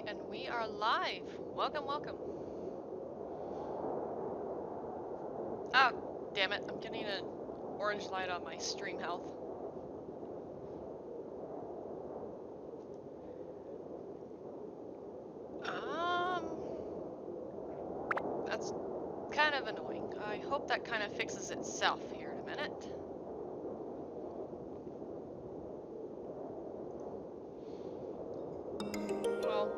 And we are live. Welcome, welcome. Ah, damn it. I'm getting an orange light on my stream health. That's kind of annoying. I hope that kind of fixes itself here in a minute. Well,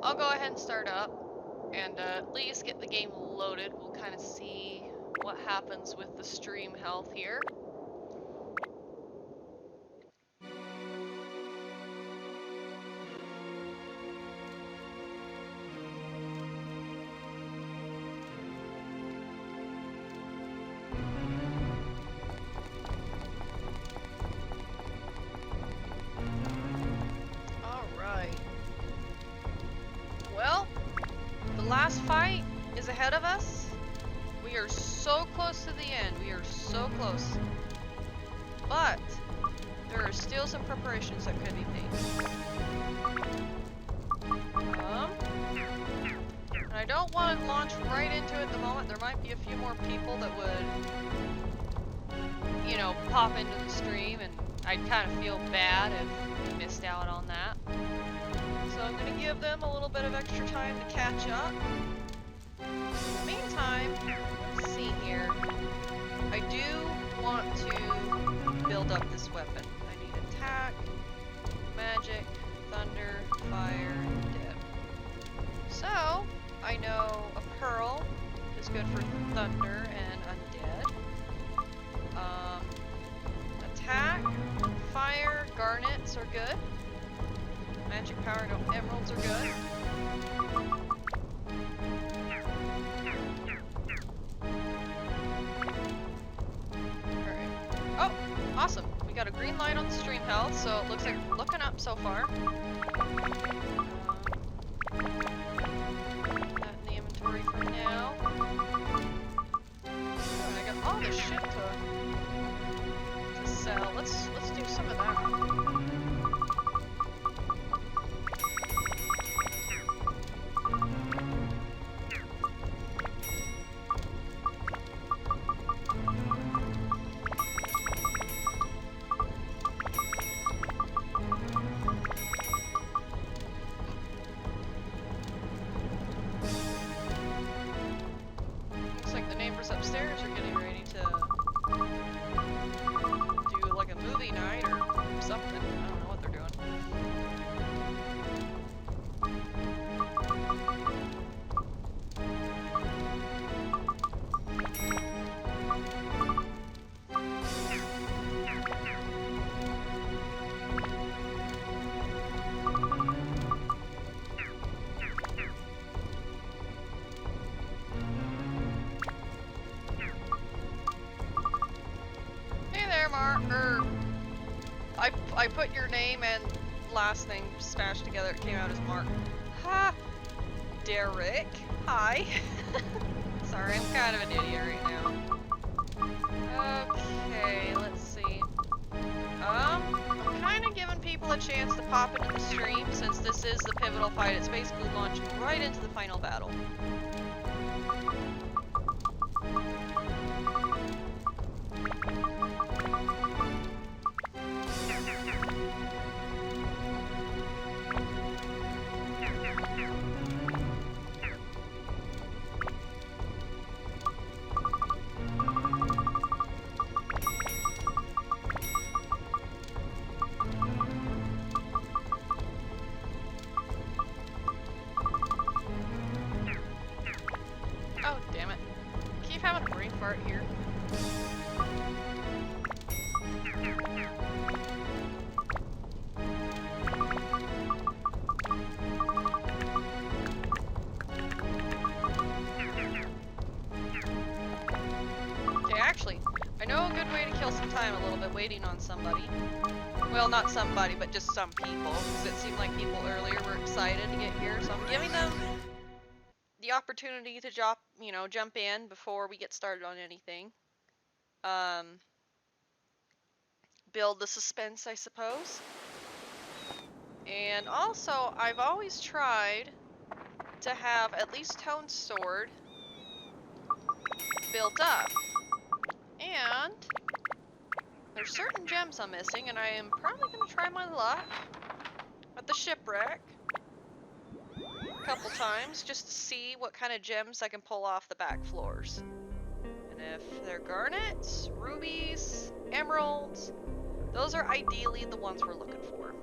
I'll go ahead and start up and at least get the game loaded. We'll kind of see what happens with the stream health here. Alright. Well, the last fight is ahead of us. We are so close to the end. We are so close. But there are still some preparations that could be made. And I don't want to launch right into it at the moment. There might be a few more people that would, you know, pop into the stream, and I'd kind of feel bad if we missed out on that. So I'm going to give them a little bit of extra time to catch up. In the meantime, let's see here. I do want to build up this weapon. I need attack, magic, thunder, fire, and dead. So, I know a pearl is good for thunder and undead. Attack, fire, garnets are good. Magic power, no, emeralds are good. Alright. Oh, awesome. We got a green light on the stream health, so it looks like we're looking up so far. That in the inventory for now. Oh, and I got all this shit to sell. Let's do some of that. Upstairs are getting ready to do like a movie night or something. I don't know what they're doing. I put your name and last name smashed together. It came out as Mark. Ha! Derek. Hi. Sorry, I'm kind of an idiot right now. Okay, let's see. I'm kind of giving people a chance to pop into the stream since this is the pivotal fight. It's basically launched right into the final battle. Oh, damn it. Keep having a brain fart here. Okay, actually, I know a good way to kill some time a little bit waiting on somebody. Well, not somebody, but just some people, because it seemed like people earlier were excited to get here, so I'm giving them the opportunity to jump in before we get started on anything. Build the suspense, I suppose. And also, I've always tried to have at least Tone Sword built up. And there's certain gems I'm missing, and I am probably going to try my luck at the shipwreck a couple times just to see what kind of gems I can pull off the back floors. And if they're garnets, rubies, emeralds, those are ideally the ones we're looking for.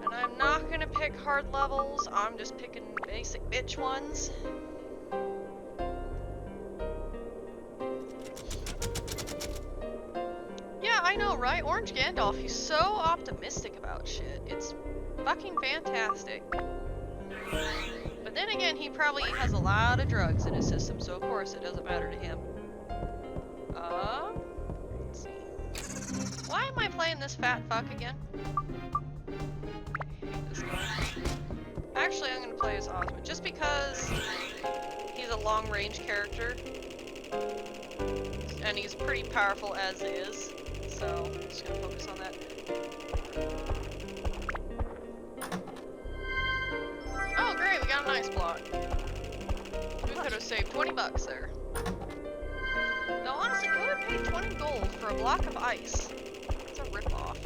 And I'm not gonna pick hard levels, I'm just picking basic bitch ones. Yeah, I know, right? Orange Gandalf, he's so optimistic about shit. It's fucking fantastic. But then again, he probably has a lot of drugs in his system, so of course it doesn't matter to him. Let's see. Why am I playing this fat fuck again? I hate this guy. Actually, I'm gonna play as Osmond, just because he's a long-range character. And he's pretty powerful as is. So, I'm just gonna focus on that. Oh great, we got an ice block. We could have saved 20 bucks there. No, honestly, who would pay 20 gold for a block of ice? It's a ripoff.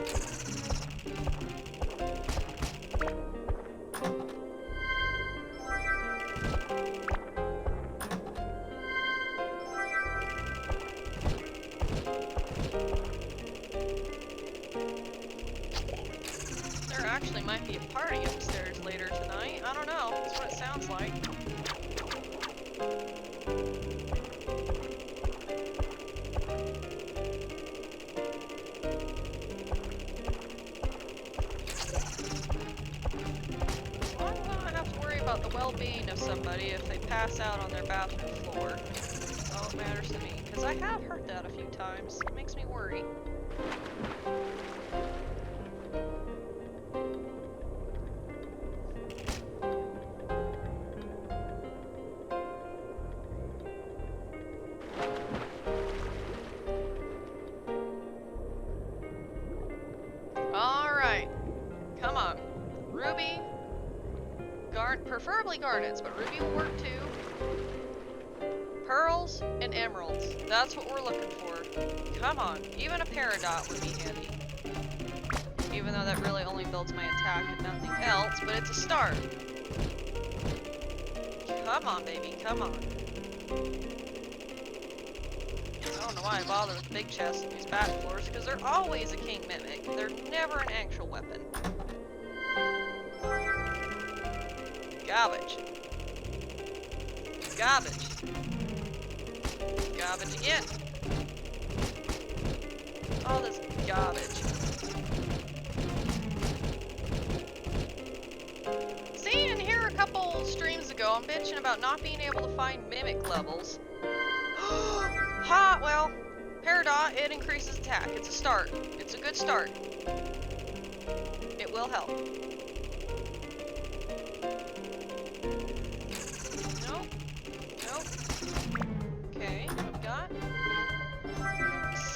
There actually might be a party upstairs later tonight. I don't know. That's what it sounds like. About the well-being of somebody if they pass out on their bathroom floor. That's all that matters to me, because I have heard that a few times. It makes me worry. Alright. Come on. Ruby. Preferably garnets, but ruby will work too. Pearls and emeralds. That's what we're looking for. Come on. Even a peridot would be handy. Even though that really only builds my attack and nothing else, but it's a start. Come on, baby. Come on. I don't know why I bother with big chests in these battle floors, because they're always a king mimic. They're never an actual weapon. Garbage. Garbage. Garbage again. All this garbage. See, and here a couple streams ago, I'm bitching about not being able to find mimic levels. Ha! Well, Peridot, it increases attack. It's a start. It's a good start. It will help.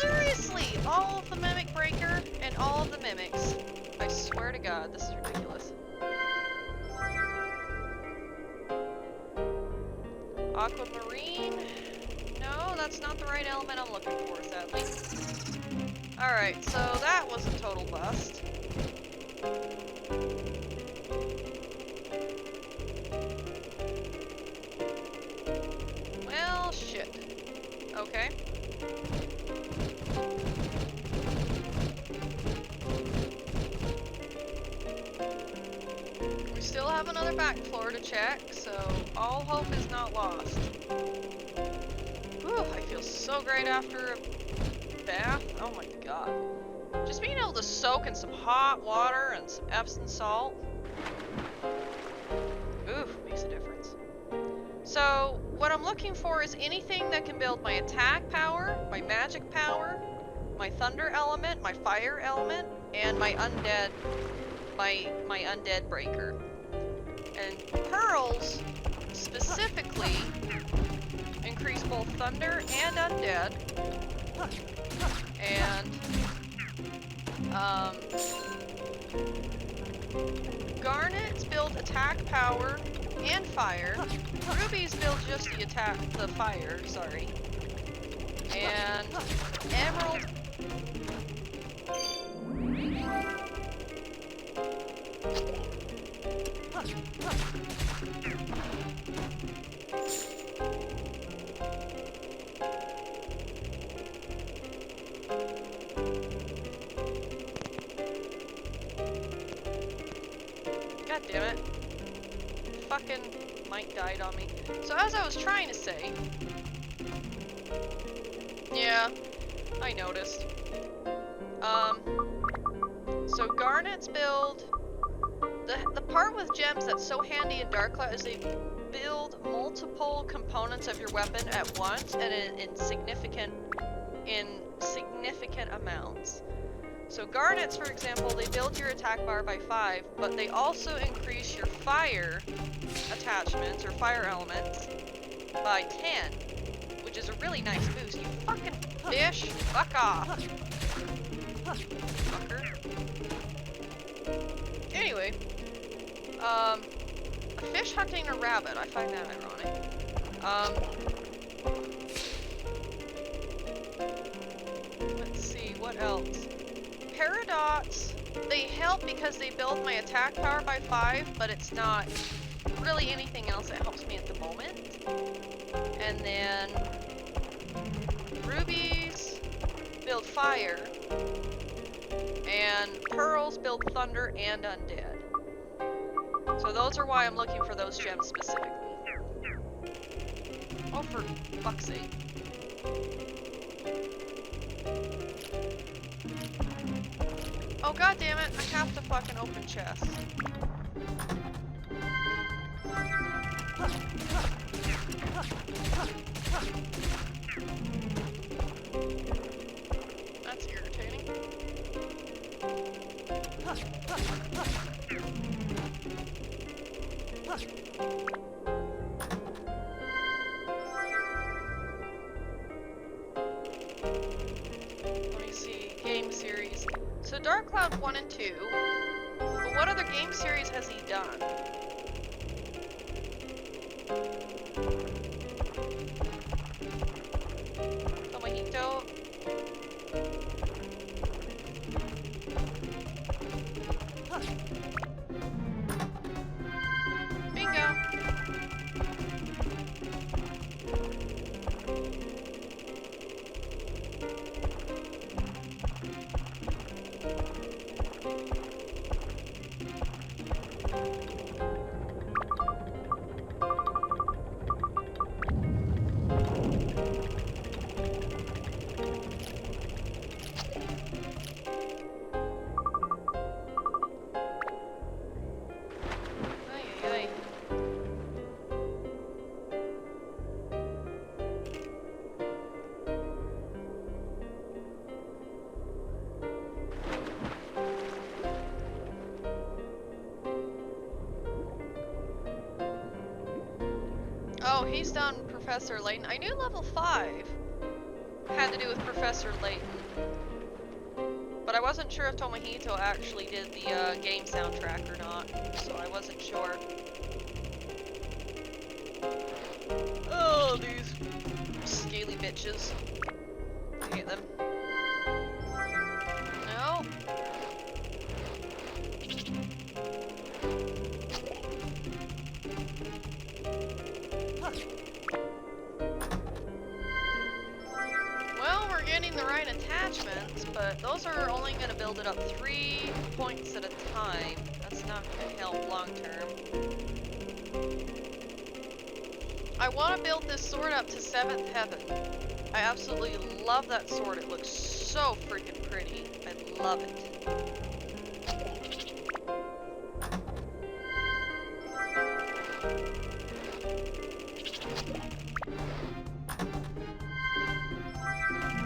Seriously, all of the mimic breaker and all of the mimics. I swear to God, this is ridiculous. Aquamarine? No, that's not the right element I'm looking for, sadly. Alright, so that was a total bust. Well, shit. Okay. We still have another back floor to check, so all hope is not lost. Whew, I feel so great after a bath. Oh my god. Just being able to soak in some hot water and some Epsom salt. Oof, makes a difference. So, what I'm looking for is anything that can build my attack power, my magic power, my thunder element, my fire element, and my undead, my undead breaker. And pearls, specifically, increase both thunder and undead. And Garnets build attack power and fire. Rubies build just the fire, sorry. And emerald. God damn it. Fucking mic died on me. So as I was trying to say... Yeah, I noticed. So garnets build... The part with gems that's so handy in Dark Cloud is they build multiple components of your weapon at once and in significant amounts. So garnets, for example, they build your attack bar by 5, but they also increase your fire attachments or fire elements by 10, which is a really nice boost. You fucking fish, fuck off. Fucker. Anyway, a fish hunting a rabbit. I find that ironic. Let's see, what else? Paradox, they help because they build my attack power by 5, but it's not really anything else that helps me at the moment. And then rubies build fire, and pearls build thunder and undead. So those are why I'm looking for those gems specifically. Oh, for fuck's sake. Oh, god damn it, I have to fucking open chests. That's irritating. Let me see, game series. So Dark Cloud 1 and 2, but what other game series has he done? Tomohito? Bingo! Oh, he's done Professor Layton. I knew level 5 had to do with Professor Layton, but I wasn't sure if Tomohito actually did the game soundtrack or not, so I wasn't sure. Oh, these scaly bitches. I hate them. No. Well, we're getting the right attachments, but those are only going to build it up 3 points at a time. That's not going to help long term. I want to build this sword up to 7th heaven. I absolutely love that sword. It looks so freaking pretty. I love it.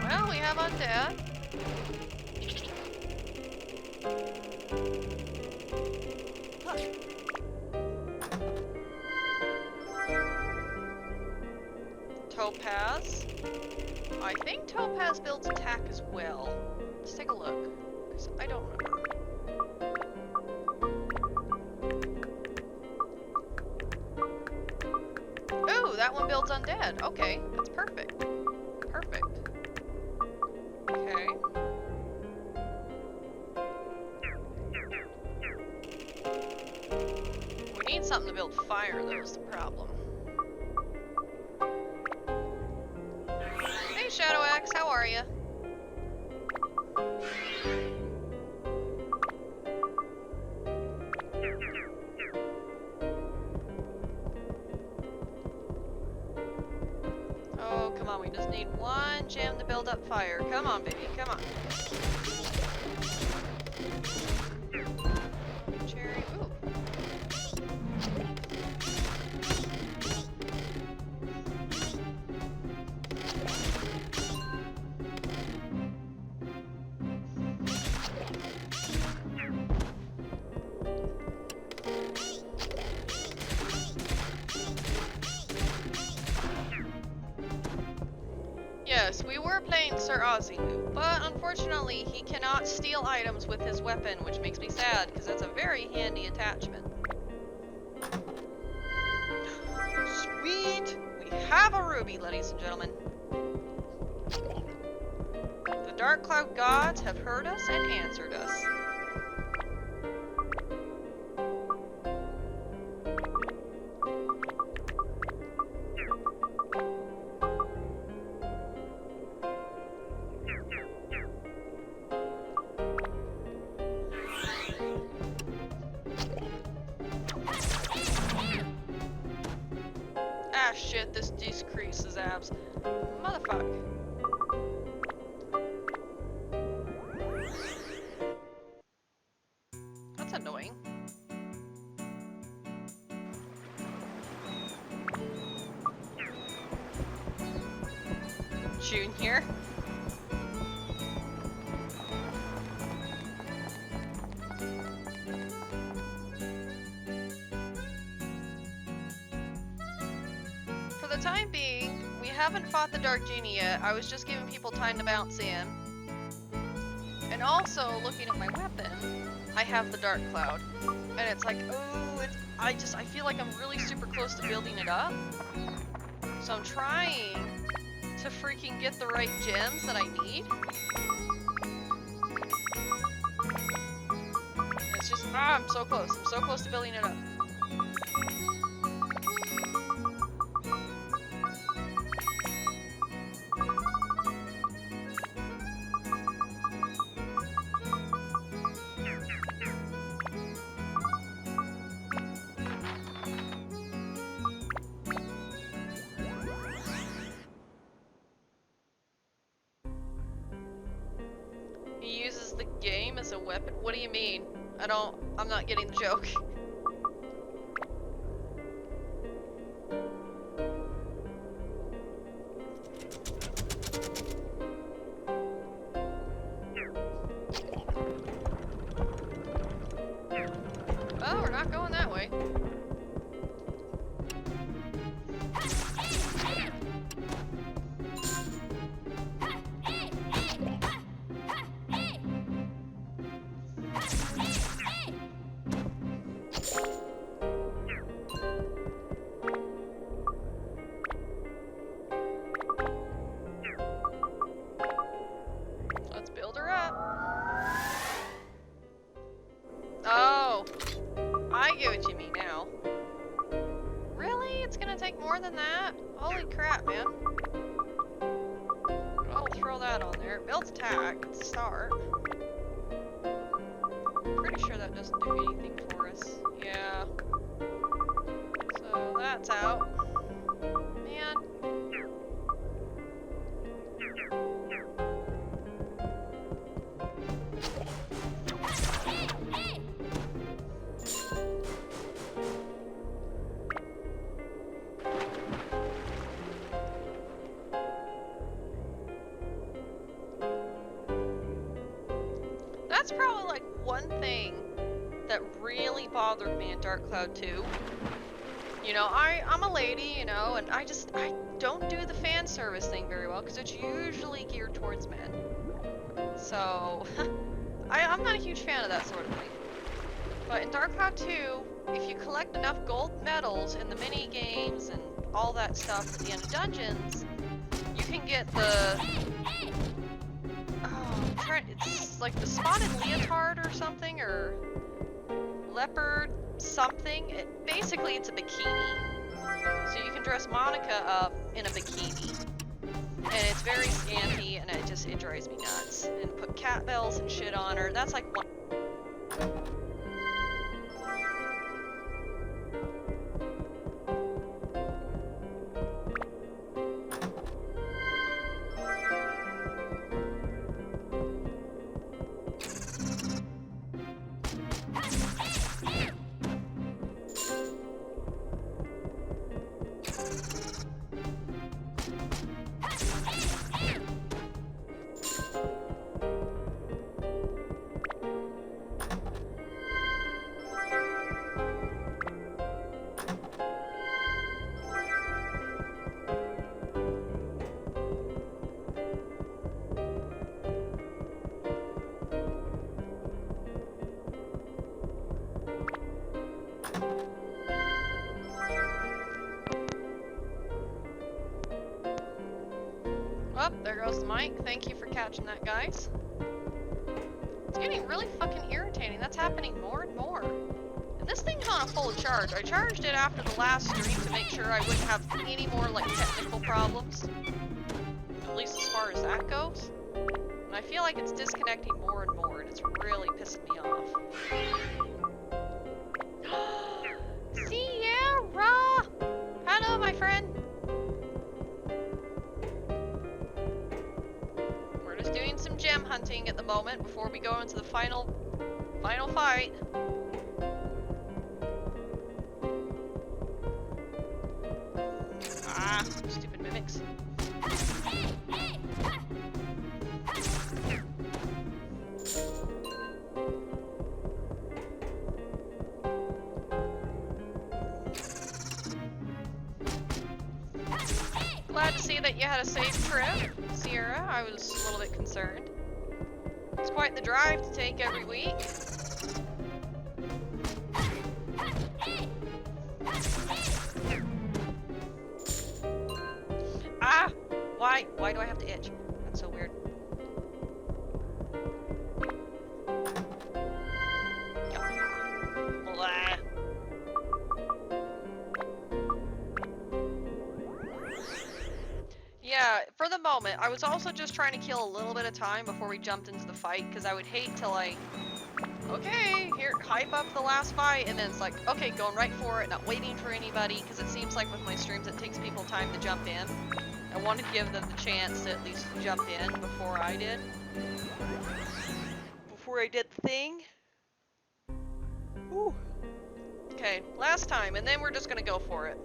Well, we have undead. Topaz. I think Topaz builds attack as well. Let's take a look. series? I don't remember. Ooh, that one builds undead. Okay, that's perfect. Perfect. Okay. We need something to build fire, though, is the problem. Hey, Shadow Axe, how are you? Oh, come on, we just need one gem to build up fire. Come on, baby, come on. Cherry, ooh. Yes, we were playing Sir Ozilu, but unfortunately he cannot steal items with his weapon, which makes me sad, because that's a very handy attachment. Sweet! We have a ruby, ladies and gentlemen. The Dark Cloud gods have heard us and answered us. Ah shit, this decreases abs. Motherfuck. That's annoying. Junior. For the time being, we haven't fought the Dark Genie yet. I was just giving people time to bounce in. And also, looking at my weapon, I have the Dark Cloud. And it's like, oh, I feel like I'm really super close to building it up. So I'm trying to freaking get the right gems that I need. It's just, I'm so close. I'm so close to building it up. He uses the game as a weapon? What do you mean? I'm not getting the joke. Oh, we're not going that way. Let's build her up. Oh, I get what you mean now. Really? It's gonna take more than that? Holy crap, man. I'll throw that on there. Builds attack. It's a start. Pretty sure that doesn't do anything for us. Yeah. So that's out. Man. That's probably like one thing that really bothered me in Dark Cloud 2. You know, I'm a lady, you know, and I don't do the fan service thing very well because it's usually geared towards men. So, I'm not a huge fan of that sort of thing. But in Dark Cloud 2, if you collect enough gold medals in the mini games and all that stuff at the end of dungeons, you can get the it's like the spotted leotard or something, or leopard something. Basically, it's a bikini. So you can dress Monica up in a bikini. And it's very scanty, and it drives me nuts. And put cat bells and shit on her. That's like one. Oh, there goes the mic. Thank you for catching that, guys. It's getting really fucking irritating. That's happening more and more. And this thing's on a full charge. I charged it after the last stream to make sure I wouldn't have any more, like, technical problems. At least as far as that goes. And I feel like it's disconnecting more and more, and it's really pissing me off. Sierra! Hello, my friend! Doing some gem hunting at the moment before we go into the final fight. Ah, stupid mimics. Glad to see that you had a safe trip, Sierra. I was a little bit concerned. It's quite the drive to take every week. Ah! Why? Why do I have to itch? That's so weird. Blah. Yeah, for the moment, I was also just trying to kill a little bit of time before we jumped into the fight, because I would hate to, like, okay, here, hype up the last fight, and then it's like, okay, going right for it, not waiting for anybody, because it seems like with my streams it takes people time to jump in. I wanted to give them the chance to at least jump in before I did. Before I did the thing. Ooh. Okay, last time, and then we're just gonna go for it.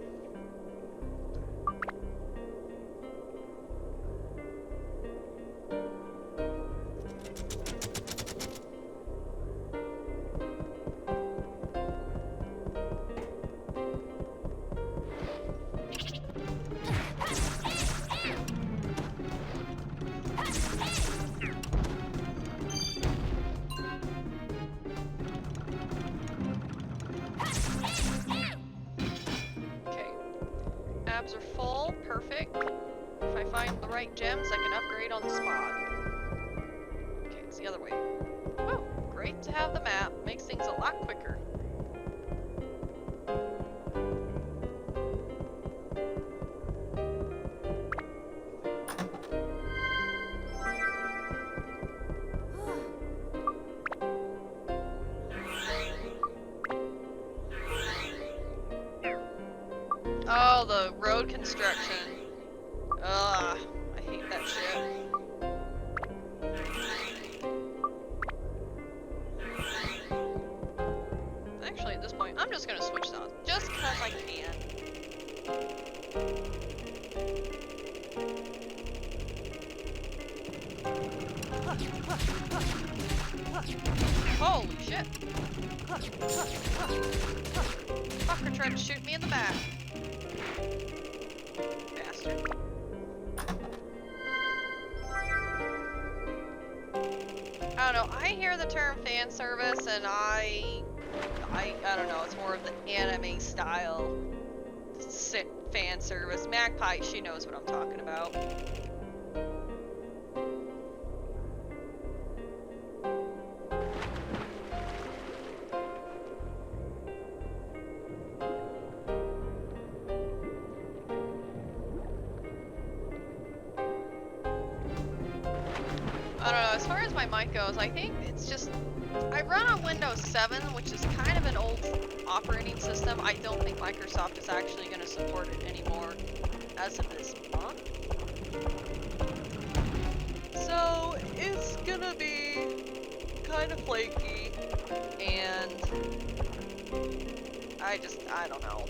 Are full, perfect. If I find the right gems, I can upgrade on the spot. Okay, it's the other way. Woo! Great to have the map. Makes things a lot quicker. Oh, the road construction. Ugh, I hate that shit. Actually, at this point, I'm just gonna switch those, just because I can. Holy shit. Fucker tried to shoot me in the back. I don't know. I hear the term fan service, and I don't know. It's more of the anime style fan service. Magpie, she knows what I'm talking about. I don't know, as far as my mic goes, I think it's just, I run on Windows 7, which is kind of an old operating system. I don't think Microsoft is actually going to support it anymore as of this month. So, it's gonna be kind of flaky, and I don't know.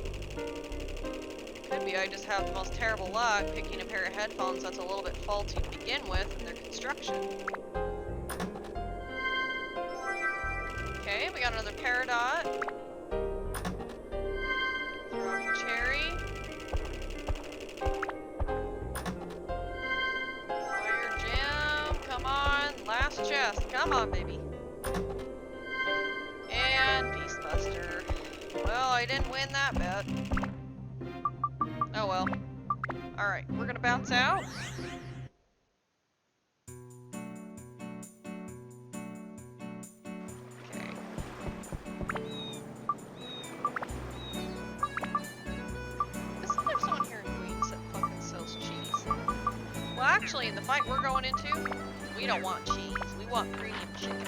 Could be I just have the most terrible luck picking a pair of headphones that's a little bit faulty to begin with in their construction. Okay, we got another Peridot. Throbbing Cherry. Fire Gem, come on, last chest, come on baby. And Beastbuster. Well, I didn't win that bet. Oh well. Alright, we're gonna bounce out. Okay. Isn't there someone here in Queens that fucking sells cheese? Well, actually, in the fight we're going into, we don't want cheese. We want premium chicken.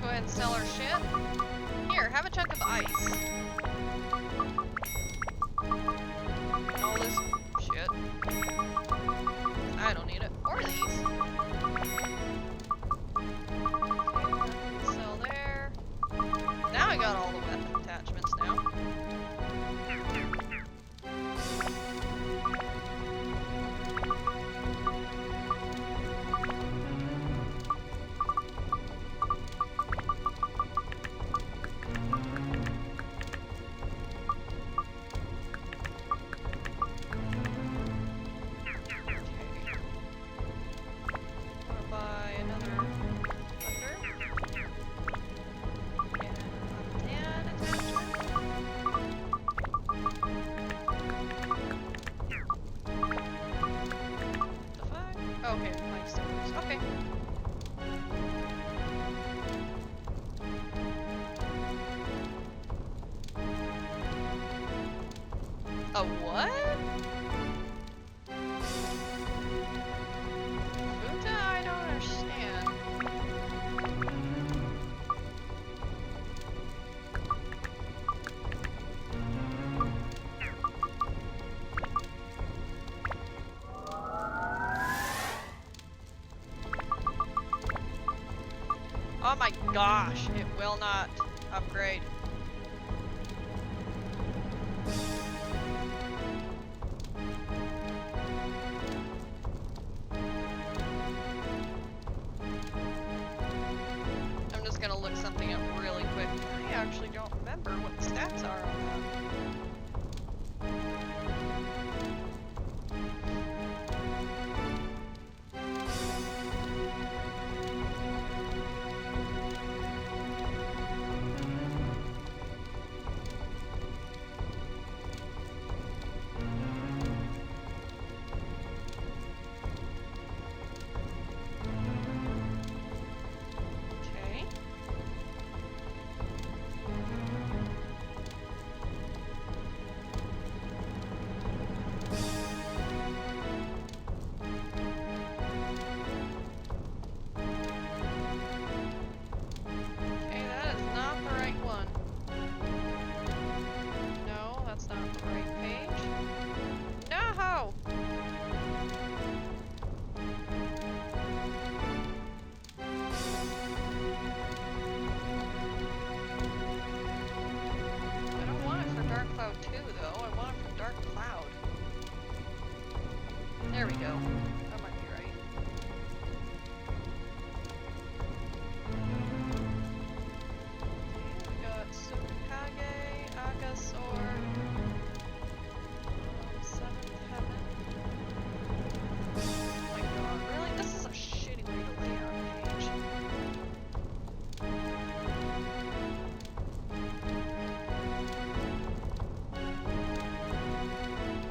Go ahead and sell our shit. Here, have a chunk of ice. All this shit. I don't need it. Or these. Okay, sell there. Now I got all the weapon attachments now. Okay, life still works. Okay. A what? Futa? I don't understand. Oh my gosh, it will not upgrade. I'm just gonna look something up really quick. I actually don't remember what the stats are on that. dark cloud. There we go. That might be right. Okay, we got Tsukikage, Agasaur, Seventh Heaven. Oh my god, really? This is a shitty way to lay out a page.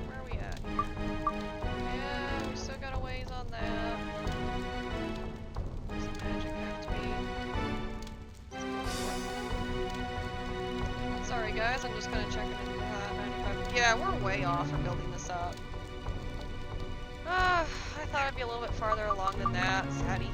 Where are we at here? Yeah, we still got a ways on that. Does the magic have to be? Sorry guys, I'm just kind of checking into that. 95. Yeah, we're way off for building this up. I thought I'd be a little bit farther along than that, Sadie.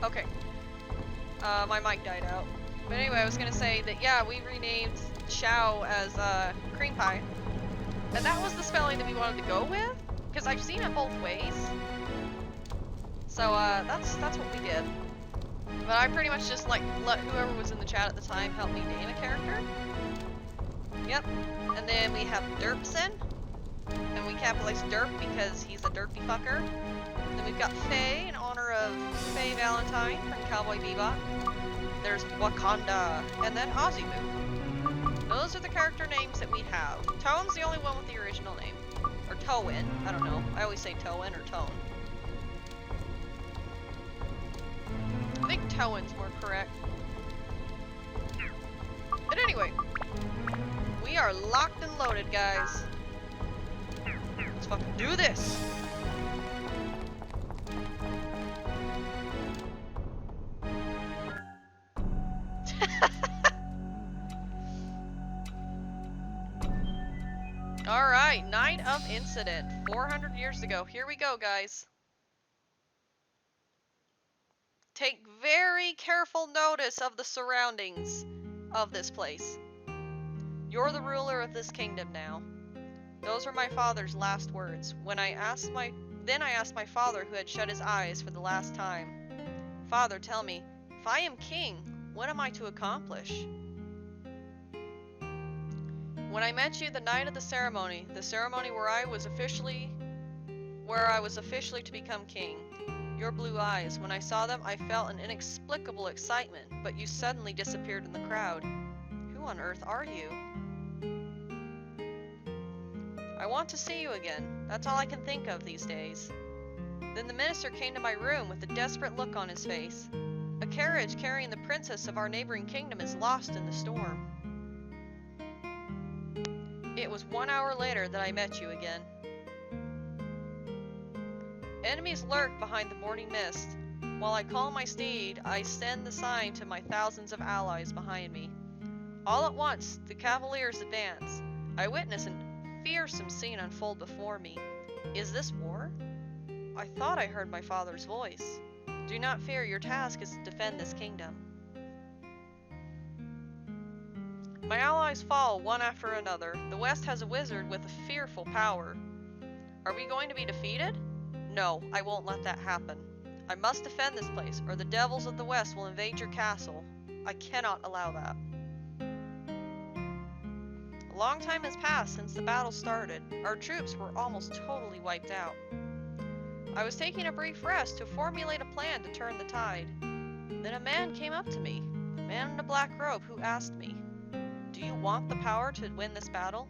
Okay. My mic died out. But anyway, I was gonna say that, yeah, we renamed Xiao as, cream pie. And that was the spelling that we wanted to go with, because I've seen it both ways. So, that's what we did. But I pretty much just, like, let whoever was in the chat at the time help me name a character. Yep. And then we have Derpson. And we capitalize Derp because he's a derpy fucker. Then we've got Faye in honor of Faye Valentine from Cowboy Bebop. There's Wakanda. And then Azimu. Those are the character names that we have. Tone's the only one with the original name. Or Toin. I don't know. I always say Toin or Tone. I think Toin's more correct. But anyway. We are locked and loaded, guys. Let's fucking do this! Alright, Night of Incident. 400 years ago. Here we go, guys. Take very careful notice of the surroundings of this place. You're the ruler of this kingdom now. Those were my father's last words. Then I asked my father, who had shut his eyes for the last time. Father, tell me, if I am king, what am I to accomplish? When I met you the night of the ceremony where I was officially to become king, your blue eyes, when I saw them, I felt an inexplicable excitement, but you suddenly disappeared in the crowd. Who on earth are you? I want to see you again. That's all I can think of these days. Then the minister came to my room with a desperate look on his face. A carriage carrying the princess of our neighboring kingdom is lost in the storm. It was 1 hour later that I met you again. Enemies lurk behind the morning mist. While I call my steed, I send the sign to my thousands of allies behind me. All at once, the cavaliers advance. I witness a fearsome scene unfold before me. Is this war? I thought I heard my father's voice. Do not fear, your task is to defend this kingdom. My allies fall one after another. The West has a wizard with a fearful power. Are we going to be defeated? No, I won't let that happen. I must defend this place, or the devils of the West will invade your castle. I cannot allow that. A long time has passed since the battle started. Our troops were almost totally wiped out. I was taking a brief rest to formulate a plan to turn the tide. Then a man came up to me, a man in a black robe, who asked me, "Do you want the power to win this battle?"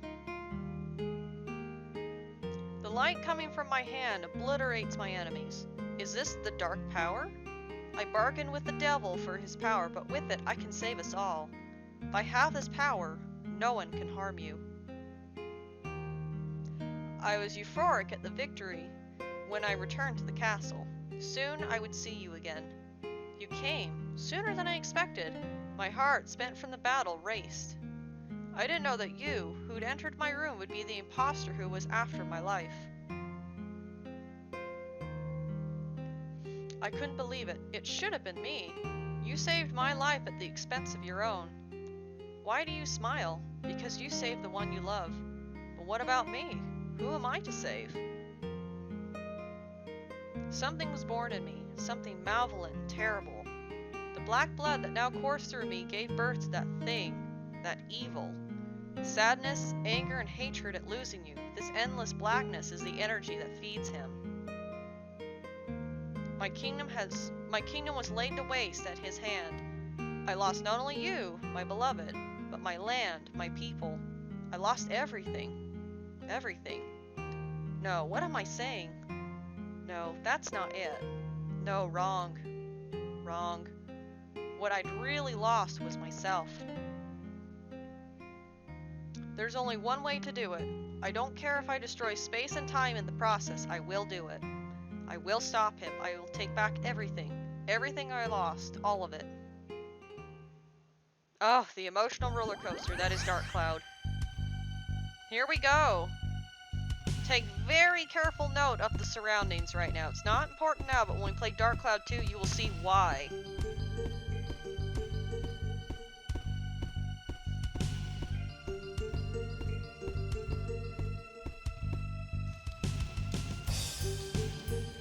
The light coming from my hand obliterates my enemies. Is this the dark power? I bargained with the devil for his power, but with it I can save us all. If I have this power, no one can harm you. I was euphoric at the victory when I returned to the castle. Soon I would see you again. You came, sooner than I expected. My heart, spent from the battle, raced. I didn't know that you, who'd entered my room, would be the imposter who was after my life. I couldn't believe it. It should have been me. You saved my life at the expense of your own. Why do you smile? Because you saved the one you love. But what about me? Who am I to save? Something was born in me, something malevolent and terrible. The black blood that now coursed through me gave birth to that thing, that evil. Sadness, anger, and hatred at losing you. This endless blackness is the energy that feeds him. My kingdom was laid to waste at his hand. I lost not only you, my beloved, but my land, my people. I lost everything. Everything. No, what am I saying? No, that's not it. No, wrong. Wrong. What I'd really lost was myself. There's only one way to do it. I don't care if I destroy space and time in the process, I will do it. I will stop him. I will take back everything. Everything I lost. All of it. Oh, the emotional roller coaster that is Dark Cloud. Here we go. Take very careful note of the surroundings right now. It's not important now, but when we play Dark Cloud 2, you will see why.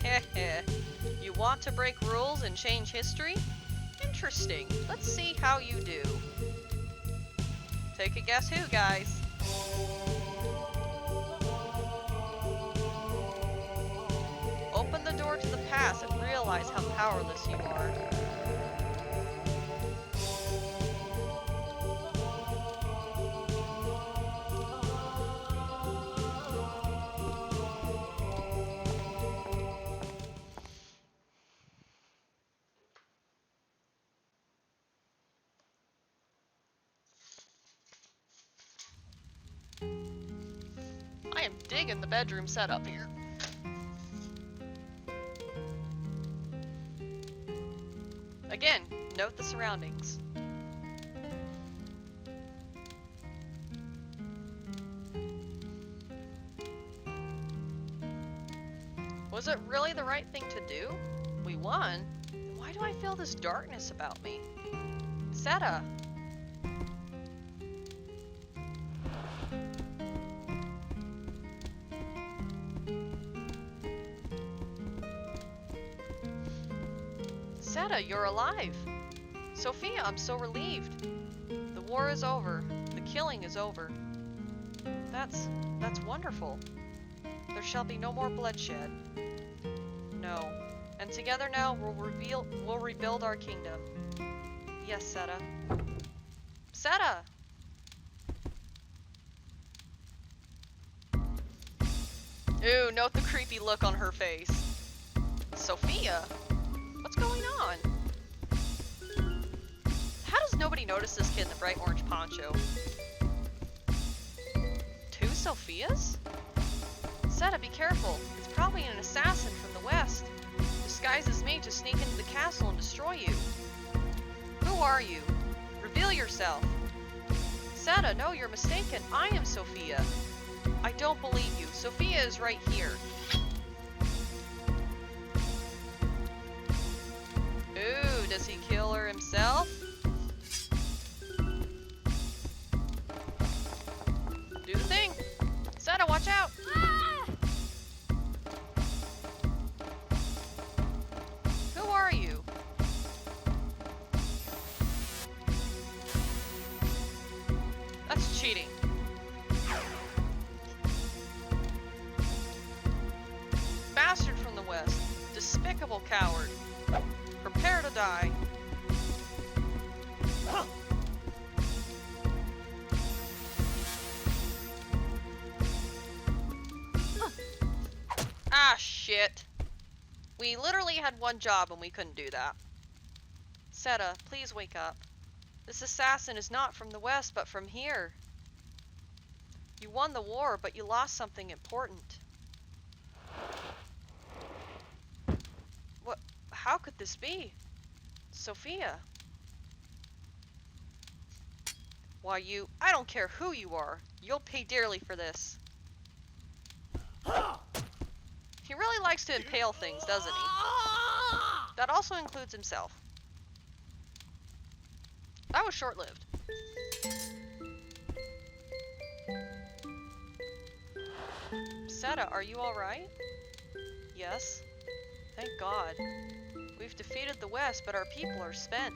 Heh. You want to break rules and change history? Interesting. Let's see how you do. Take a guess who, guys? Open the door to the past and realize how powerless you are. I am digging the bedroom setup here. Again, note the surroundings. Was it really the right thing to do? We won? Then why do I feel this darkness about me? Seta! Seta, you're alive! Sophia, I'm so relieved. The war is over. The killing is over. That's wonderful. There shall be no more bloodshed. No. And together now we'll rebuild our kingdom. Yes, Seta. Seta! Ooh, note the creepy look on her face. Sophia? What's going on? How does nobody notice this kid in the bright orange poncho? 2 Sophias? Seta, be careful. It's probably an assassin from the west. Disguised as me to sneak into the castle and destroy you. Who are you? Reveal yourself. Seta, no, you're mistaken. I am Sophia. I don't believe you. Sophia is right here. Ooh, does he kill her himself? Do the thing. Seta, watch out! Who are you? That's cheating. Bastard from the west. Despicable coward. Prepare to die. Ah, shit. We literally had one job and we couldn't do that. Seta, please wake up. This assassin is not from the west, but from here. You won the war, but you lost something important. What? How could this be? Sophia. Why I don't care who you are. You'll pay dearly for this. He really likes to impale things, doesn't he? That also includes himself. That was short-lived. Seta, are you alright? Yes. Thank God. We've defeated the West, but our people are spent.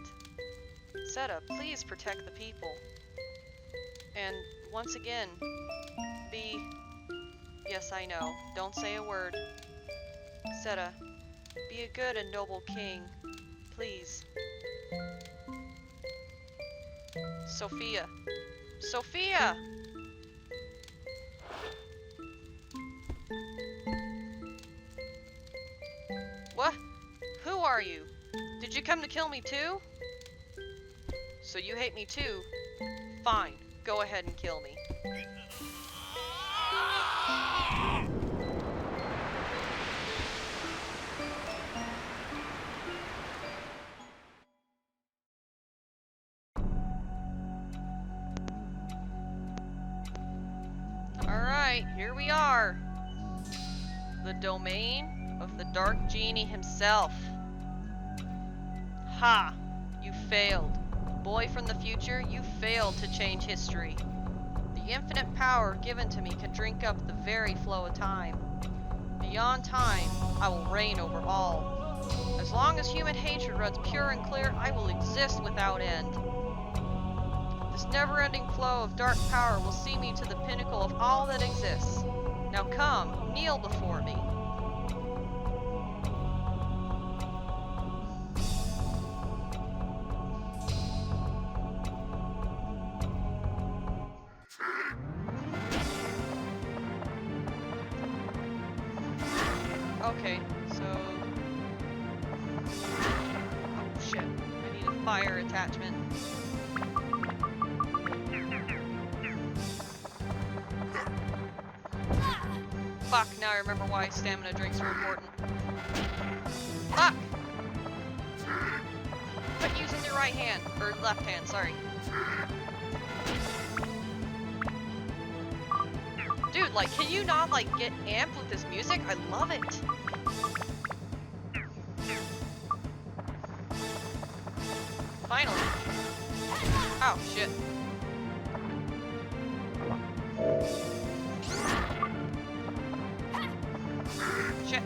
Seta, please protect the people. And once again, Yes, I know. Don't say a word. Seta, be a good and noble king. Please. Sophia. Sophia! What? Who are you? Did you come to kill me too? So you hate me too? Fine. Go ahead and kill me. Alright, here we are. the domain of the Dark Genie himself. Ha! You failed. Boy from the future, you failed to change history. The infinite power given to me can drink up the very flow of time. Beyond time, I will reign over all. As long as human hatred runs pure and clear, I will exist without end. This never-ending flow of dark power will see me to the pinnacle of all that exists. Now come, kneel before me. Okay, so... Oh shit, I need a fire attachment. Fuck, now I remember why stamina drinks are important. Fuck! Quit using your right hand, or left hand, sorry. Dude, like, can you not, like, get amped with this music? I love it! Finally. Oh, shit. Shit.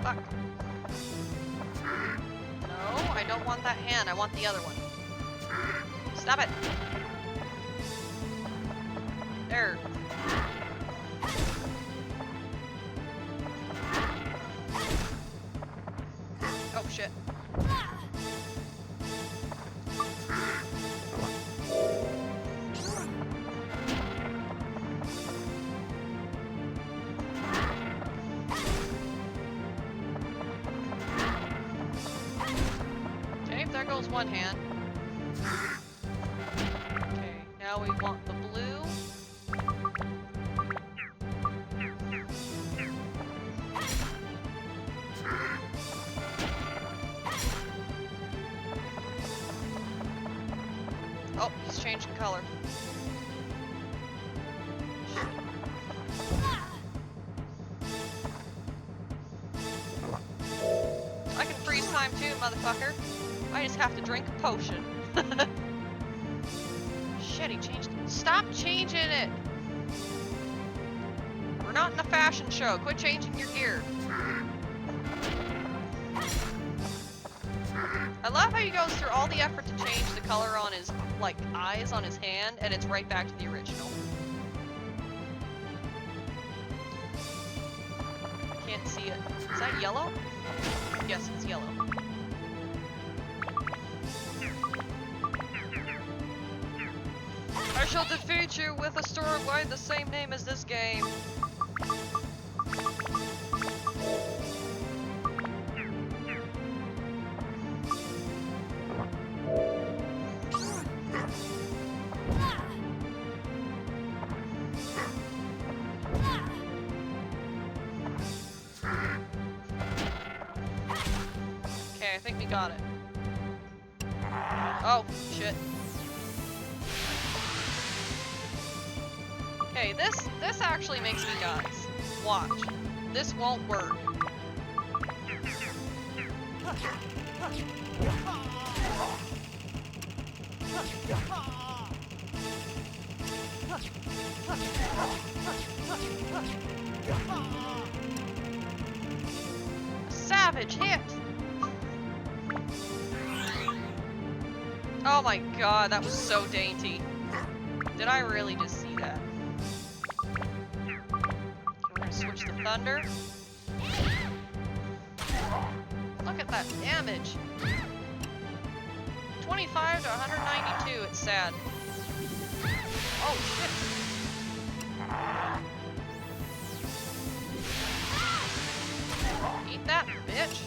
Fuck. No, I don't want that hand. I want the other one. Stop it. There. Oh, shit. Okay, there goes one hand. Okay, now we want the blue. Oh, he's changing color. I can freeze time too, motherfucker. I just have to drink a potion. Shit, he changed it. Stop changing it! We're not in a fashion show. Quit changing your gear. I love how he goes through all the effort to change the color on his, like, eyes on his hand, and it's right back to the original. Can't see it. Is that yellow? Yes, it's yellow. I shall defeat you with a sword by the same name as this game. Okay, I think we got it. Oh, shit. Okay, this actually makes me guys. Watch. This won't work. Savage hit! Oh my god, that was so dainty. Did I really just see that? Okay, we're gonna switch to thunder. Look at that damage! 25 to 192, it's sad. Oh shit! Eat that, bitch!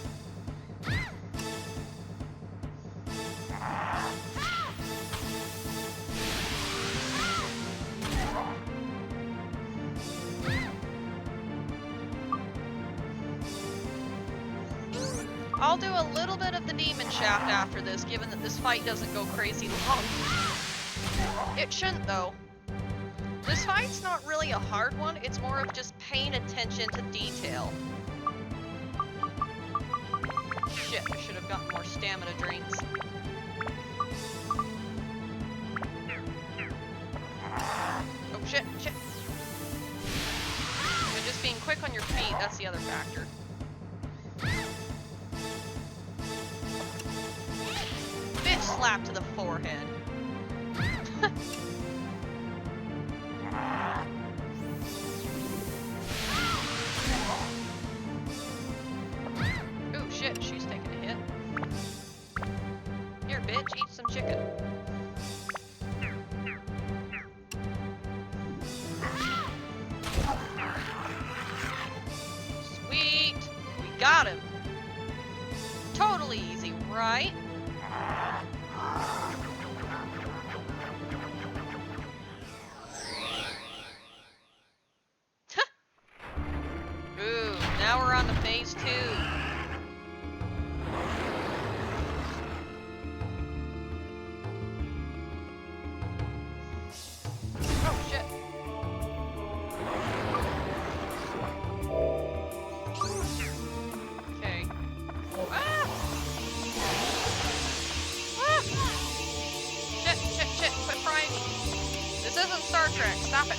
I'll do a little bit of demon shaft after this, given that this fight doesn't go crazy long. It shouldn't, though. This fight's not really a hard one, it's more of just paying attention to detail. Shit, I should have gotten more stamina drinks. Oh shit, shit. And just being quick on your feet, that's the other factor. Bitch slap to the forehead. Ooh, shit, she's taking a hit. Here, bitch, eat some chicken. Sweet! We got him! Totally easy, right? Ooh, now we're on to phase 2. Oh shit. Okay. Ah! Ah! Shit, shit, shit, quit frying me. This isn't Star Trek, stop it.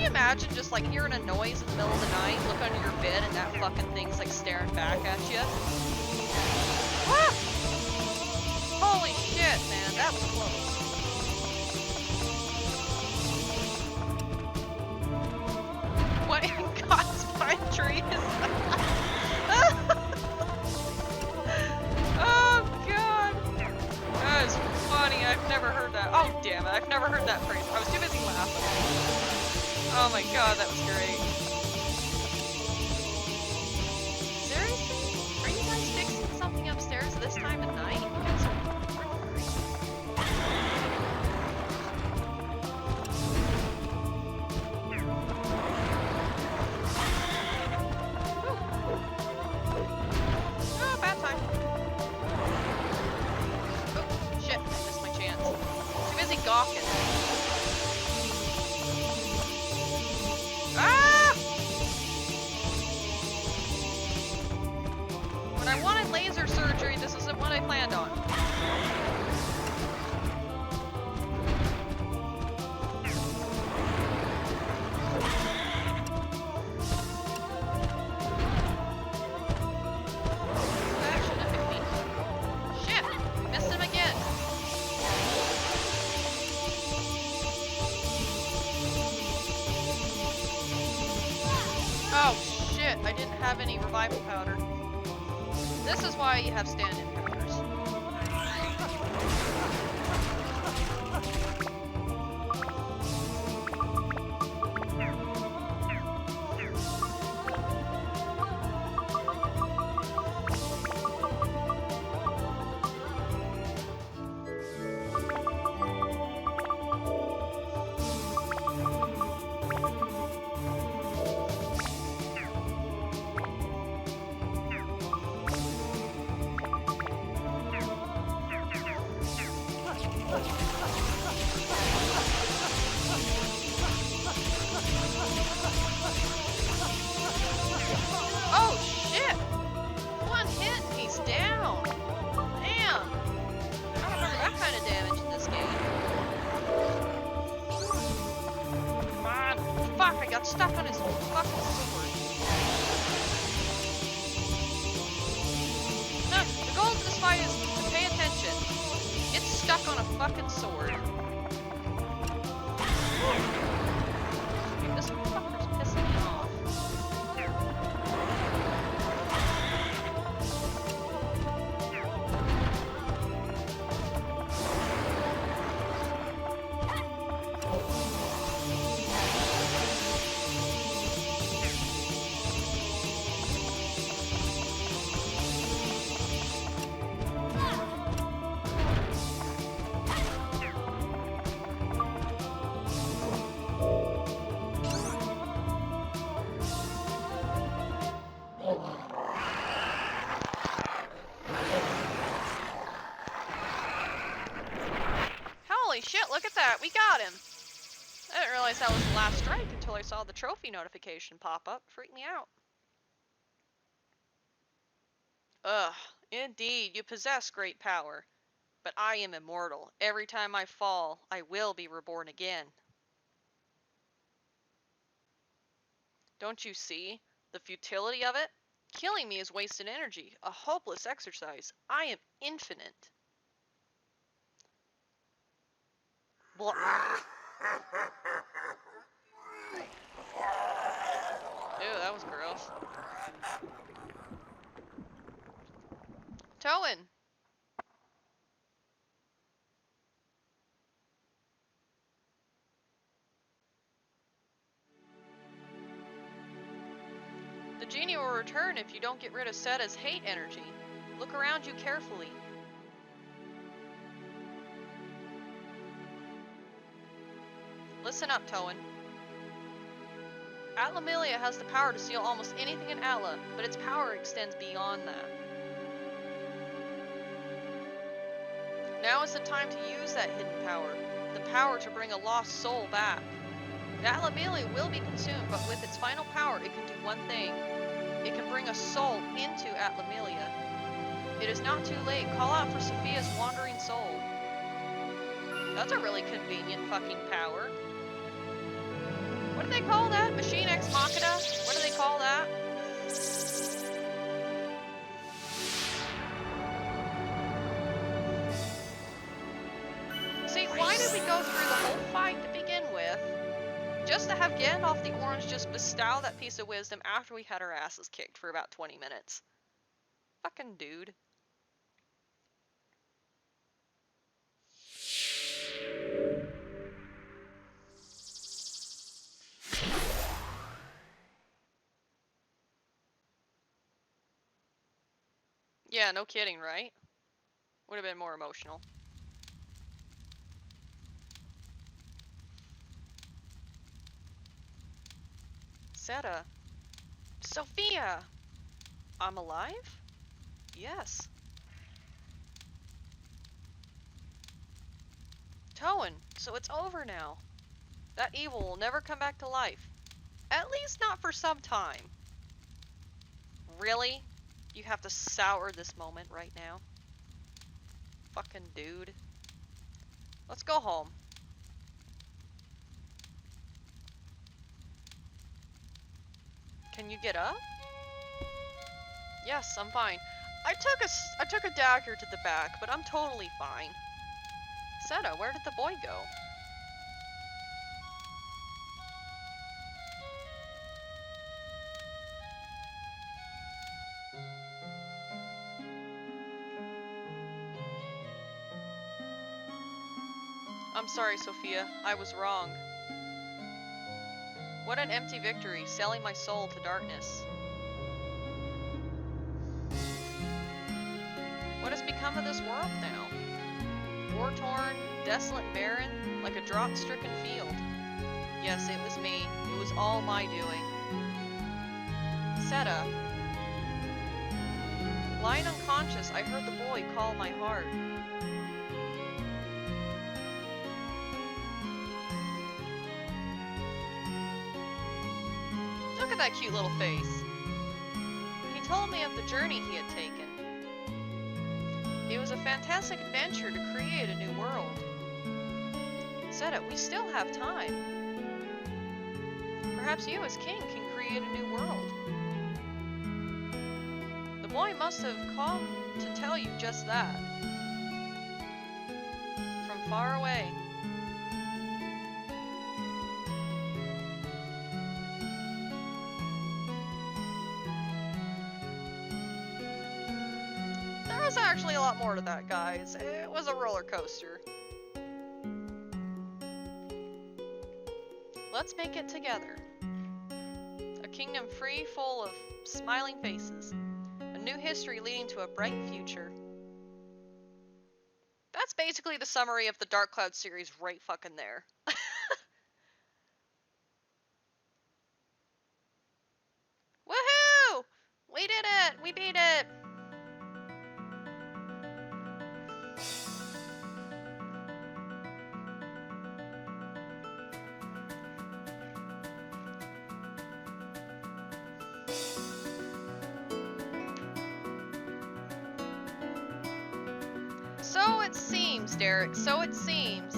Imagine just like hearing a noise in the middle of the night, look under your bed, and that fucking thing's like staring back at you. Ah! Holy shit, man, that was close. What in God's pine trees? Oh god, that is funny. I've never heard that. Oh damn it, I've never heard that phrase. I was too busy laughing. Oh my god, that was great. Seriously? Are you guys fixing something upstairs this time of night? You guys are freaking crazy. Oh, bad time. Oh, shit, I missed my chance. Too busy gawking. Ah! When I wanted laser surgery, this isn't what I planned on. That shouldn't hit me. Shit! Missed him again. Oh shit, I didn't have any revival powder. This is why you have stand-in powders. Oh shit! One hit and he's down! Damn! I don't remember that kind of damage in this game. Come on! Fuck, I got stuck on his fucking sword. No, the goal of this fight is to pay attention. It's stuck on a fucking sword. Dude, this fucker's pissing me off. I didn't realize that was the last strike until I saw the trophy notification pop up. Freaked me out. Ugh, indeed, you possess great power. But I am immortal. Every time I fall, I will be reborn again. Don't you see the futility of it? Killing me is wasted energy, a hopeless exercise. I am infinite. Blah. Ew, that was gross. Towen! The genie will return if you don't get rid of Seta's hate energy. Look around you carefully. Listen up, Towen. Atlamilia has the power to steal almost anything in Atla, but its power extends beyond that. Now is the time to use that hidden power, the power to bring a lost soul back. The Atlamilia will be consumed, but with its final power, it can do one thing. It can bring a soul into Atlamilia. It is not too late. Call out for Sophia's wandering soul. That's a really convenient fucking power. What do they call that? Machine Ex Machina? What do they call that? See, why did we go through the whole fight to begin with? Just to have Gandalf the Orange just bestow that piece of wisdom after we had our asses kicked for about 20 minutes. Fucking dude. Yeah, no kidding, right? Would have been more emotional. Seta. Sophia! I'm alive? Yes. Towen, so it's over now. That evil will never come back to life. At least not for some time. Really? You have to sour this moment right now? Fucking dude. Let's go home. Can you get up? Yes, I'm fine. I took a dagger to the back, but I'm totally fine. Seta, where did the boy go? I'm sorry, Sophia. I was wrong. What an empty victory, selling my soul to darkness. What has become of this world now? War-torn, desolate, barren, like a drought-stricken field. Yes, it was me. It was all my doing. Seta. Lying unconscious, I heard the boy call my heart. Look at that cute little face. He told me of the journey he had taken. It was a fantastic adventure to create a new world. Seta, we still have time. Perhaps you as king can create a new world. The boy must have come to tell you just that. From far away. There was actually a lot more to that, guys. It was a roller coaster. Let's make it together. A kingdom free, full of smiling faces. A new history leading to a bright future. That's basically the summary of the Dark Cloud series right fucking there. Woohoo! We did it! We beat it! So it seems, Derek, so it seems.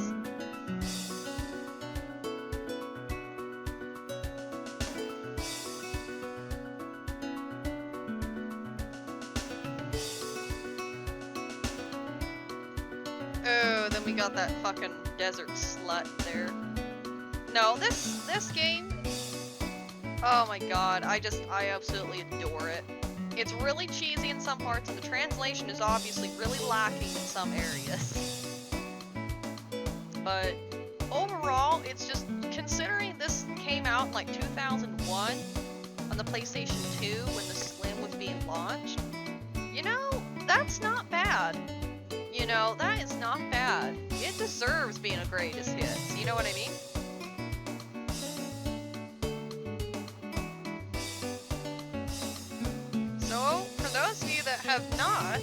Oh, then we got that fucking desert slut there. No, this game, oh my god, I absolutely adore it. It's really cheesy in some parts, and the translation is obviously really lacking in some areas. But overall, it's just, considering this came out in like 2001 on the PlayStation 2 when the Slim was being launched, you know, that's not bad. You know, that is not bad. It deserves being a greatest hits, you know what I mean? So, for those of you that have not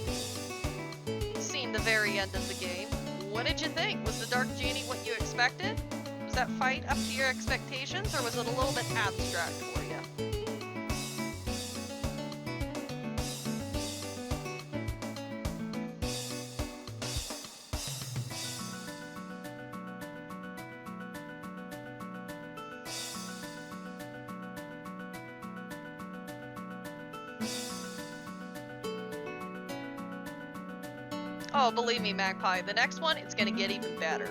seen the very end of the game, what did you think? Was the Dark Genie what you expected? Was that fight up to your expectations, or was it a little bit abstract for you? Oh, believe me, Magpie, the next one, it's gonna get even better.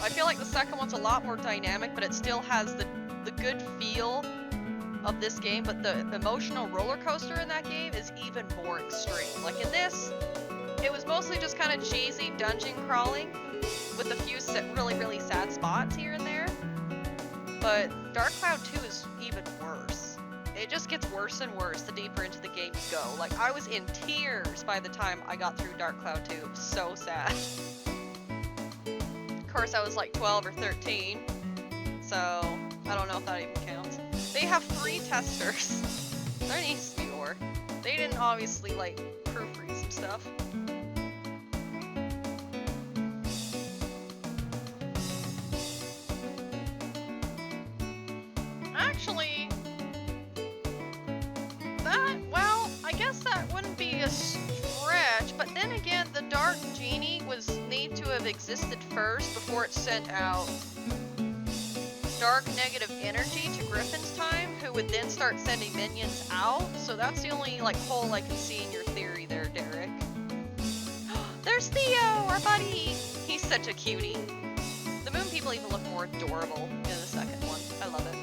I feel like the second one's a lot more dynamic, but it still has the good feel of this game, but the emotional roller coaster in that game is even more extreme. Like in this, it was mostly just kind of cheesy dungeon crawling with a few really sad spots here and there. But Dark Cloud 2 is even worse. It just gets worse and worse the deeper into the game you go. Like, I was in tears by the time I got through Dark Cloud 2. It was so sad. Of course, I was like 12 or 13, so I don't know if that even counts. They have 3 testers. There needs to be more. They didn't obviously, like, proofread some stuff. Actually, I guess that wouldn't be a stretch, but then again, the Dark Genie was need to have existed first before it sent out dark negative energy to Griffin's time, who would then start sending minions out, so that's the only, like, hole I can see in your theory there, Derek. There's Theo, our buddy! He's such a cutie. The moon people even look more adorable in the second one. I love it.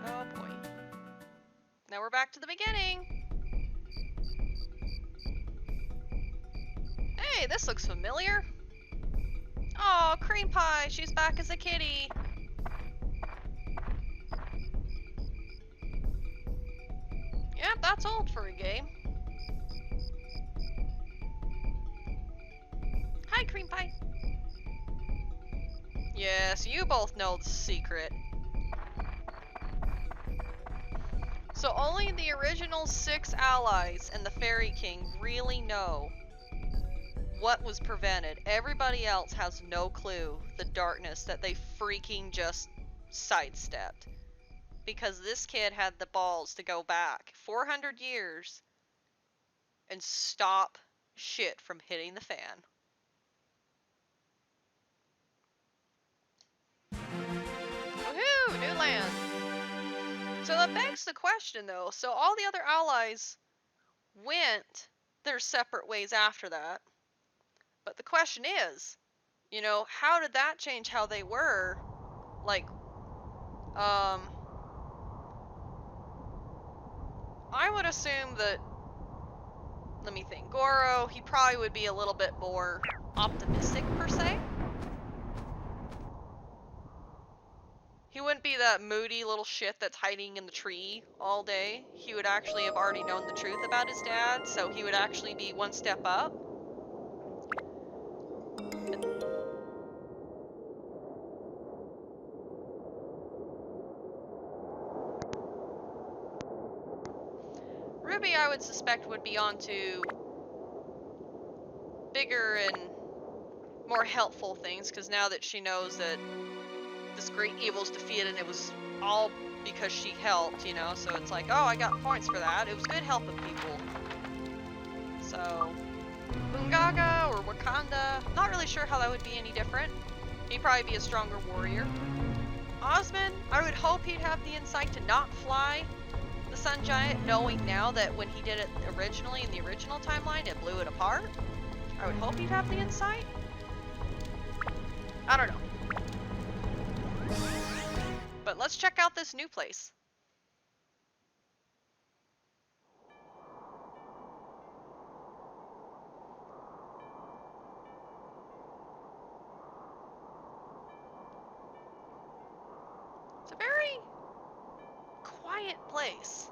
Oh boy. Now we're back to the beginning. Hey, this looks familiar. Oh, Cream Pie, she's back as a kitty. Yep, that's old for a game. Hi, Cream Pie. Yes, you both know the secret. So only the original 6 allies and the Fairy King really know what was prevented. Everybody else has no clue the darkness that they freaking just sidestepped. Because this kid had the balls to go back 400 years and stop shit from hitting the fan. Woohoo! New land! So that begs the question though, so all the other allies went their separate ways after that. But the question is, you know, how did that change how they were? Like, I would assume that, let me think, Goro, he probably would be a little bit more optimistic per se. He wouldn't be that moody little shit that's hiding in the tree all day. He would actually have already known the truth about his dad, so he would actually be one step up. Ruby, I would suspect, would be onto bigger and more helpful things, because now that she knows that this great evil's defeated, it was all because she helped, you know, so it's like, oh, I got points for that. It was good helping people. So, Bungaga or Wakanda, not really sure how that would be any different. He'd probably be a stronger warrior. Osmond, I would hope he'd have the insight to not fly the Sun Giant, knowing now that when he did it originally in the original timeline, it blew it apart. I would hope he'd have the insight. I don't know. But let's check out this new place. It's a very quiet place.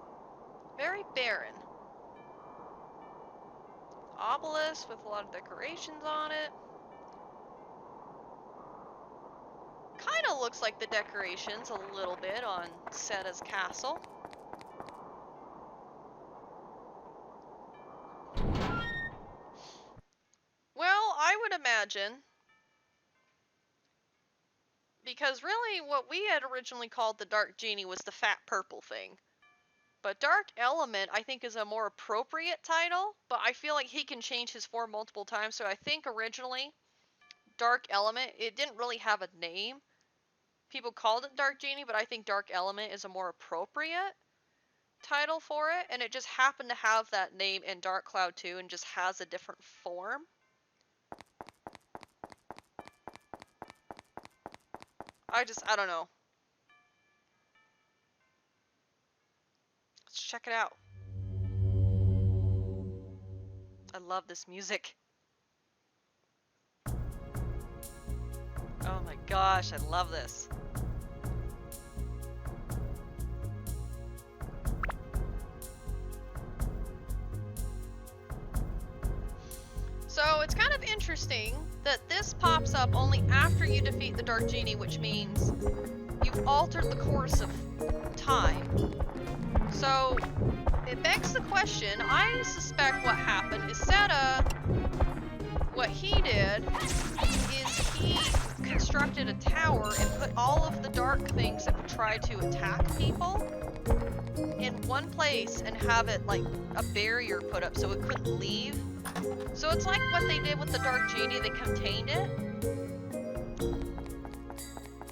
Very barren. Obelisk with a lot of decorations on it. Kind of looks like the decorations a little bit on Seta's castle. Well, I would imagine, because really what we had originally called the Dark Genie was the fat purple thing. But Dark Element, I think, is a more appropriate title, but I feel like he can change his form multiple times, so I think originally Dark Element, it didn't really have a name. People called it Dark Genie, but I think Dark Element is a more appropriate title for it, and it just happened to have that name in Dark Cloud 2 and just has a different form. I don't know. Let's check it out. I love this music. Oh my gosh, I love this. So it's kind of interesting that this pops up only after you defeat the Dark Genie, which means you've altered the course of time. So it begs the question, I suspect what happened is Seta, what he did is he constructed a tower and put all of the dark things that would try to attack people in one place and have it like a barrier put up so it couldn't leave. So it's like what they did with the Dark Genie, they contained it.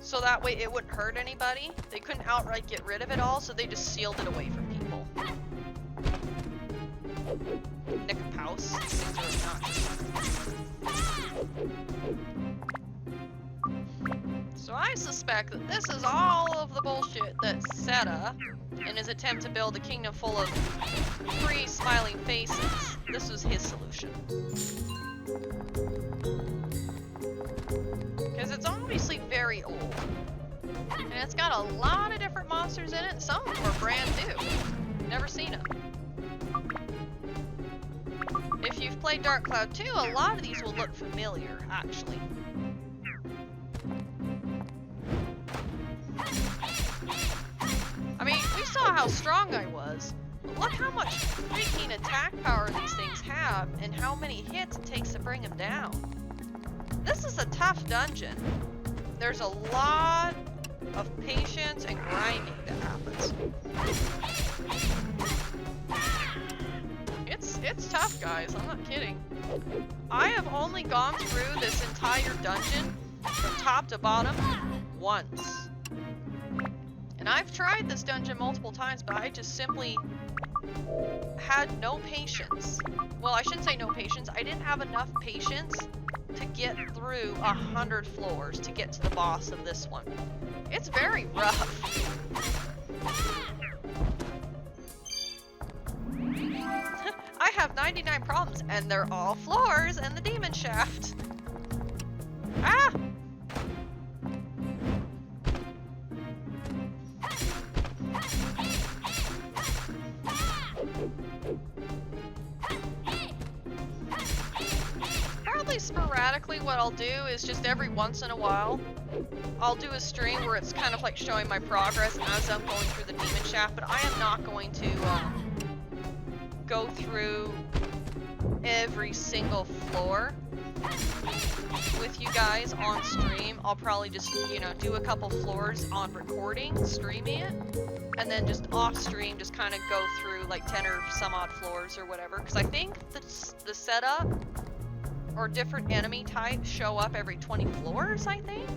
So that way it wouldn't hurt anybody. They couldn't outright get rid of it all, so they just sealed it away from people. Nick a Pouse. So I suspect that this is all of the bullshit that Seta, in his attempt to build a kingdom full of free smiling faces, this was his solution. Because it's obviously very old. And it's got a lot of different monsters in it, some of them are brand new. Never seen them. If you've played Dark Cloud 2, a lot of these will look familiar, actually. I mean, we saw how strong I was, but look how much freaking attack power these things have, and how many hits it takes to bring them down. This is a tough dungeon. There's a lot of patience and grinding that happens. It's tough, guys, I'm not kidding. I have only gone through this entire dungeon from top to bottom once. And I've tried this dungeon multiple times, but I just simply had no patience. Well, I shouldn't say no patience. I didn't have enough patience to get through 100 floors to get to the boss of this one. It's very rough. I have 99 problems, and they're all floors and the demon shaft. Ah! Probably sporadically what I'll do is just every once in a while I'll do a stream where it's kind of like showing my progress as I'm going through the demon shaft, but I am not going to go through every single floor with you guys on stream. I'll probably just, you know, do a couple floors on recording, streaming it, and then just off stream, just kind of go through like 10 or some odd floors or whatever. Because I think the setup or different enemy types show up every 20 floors, I think.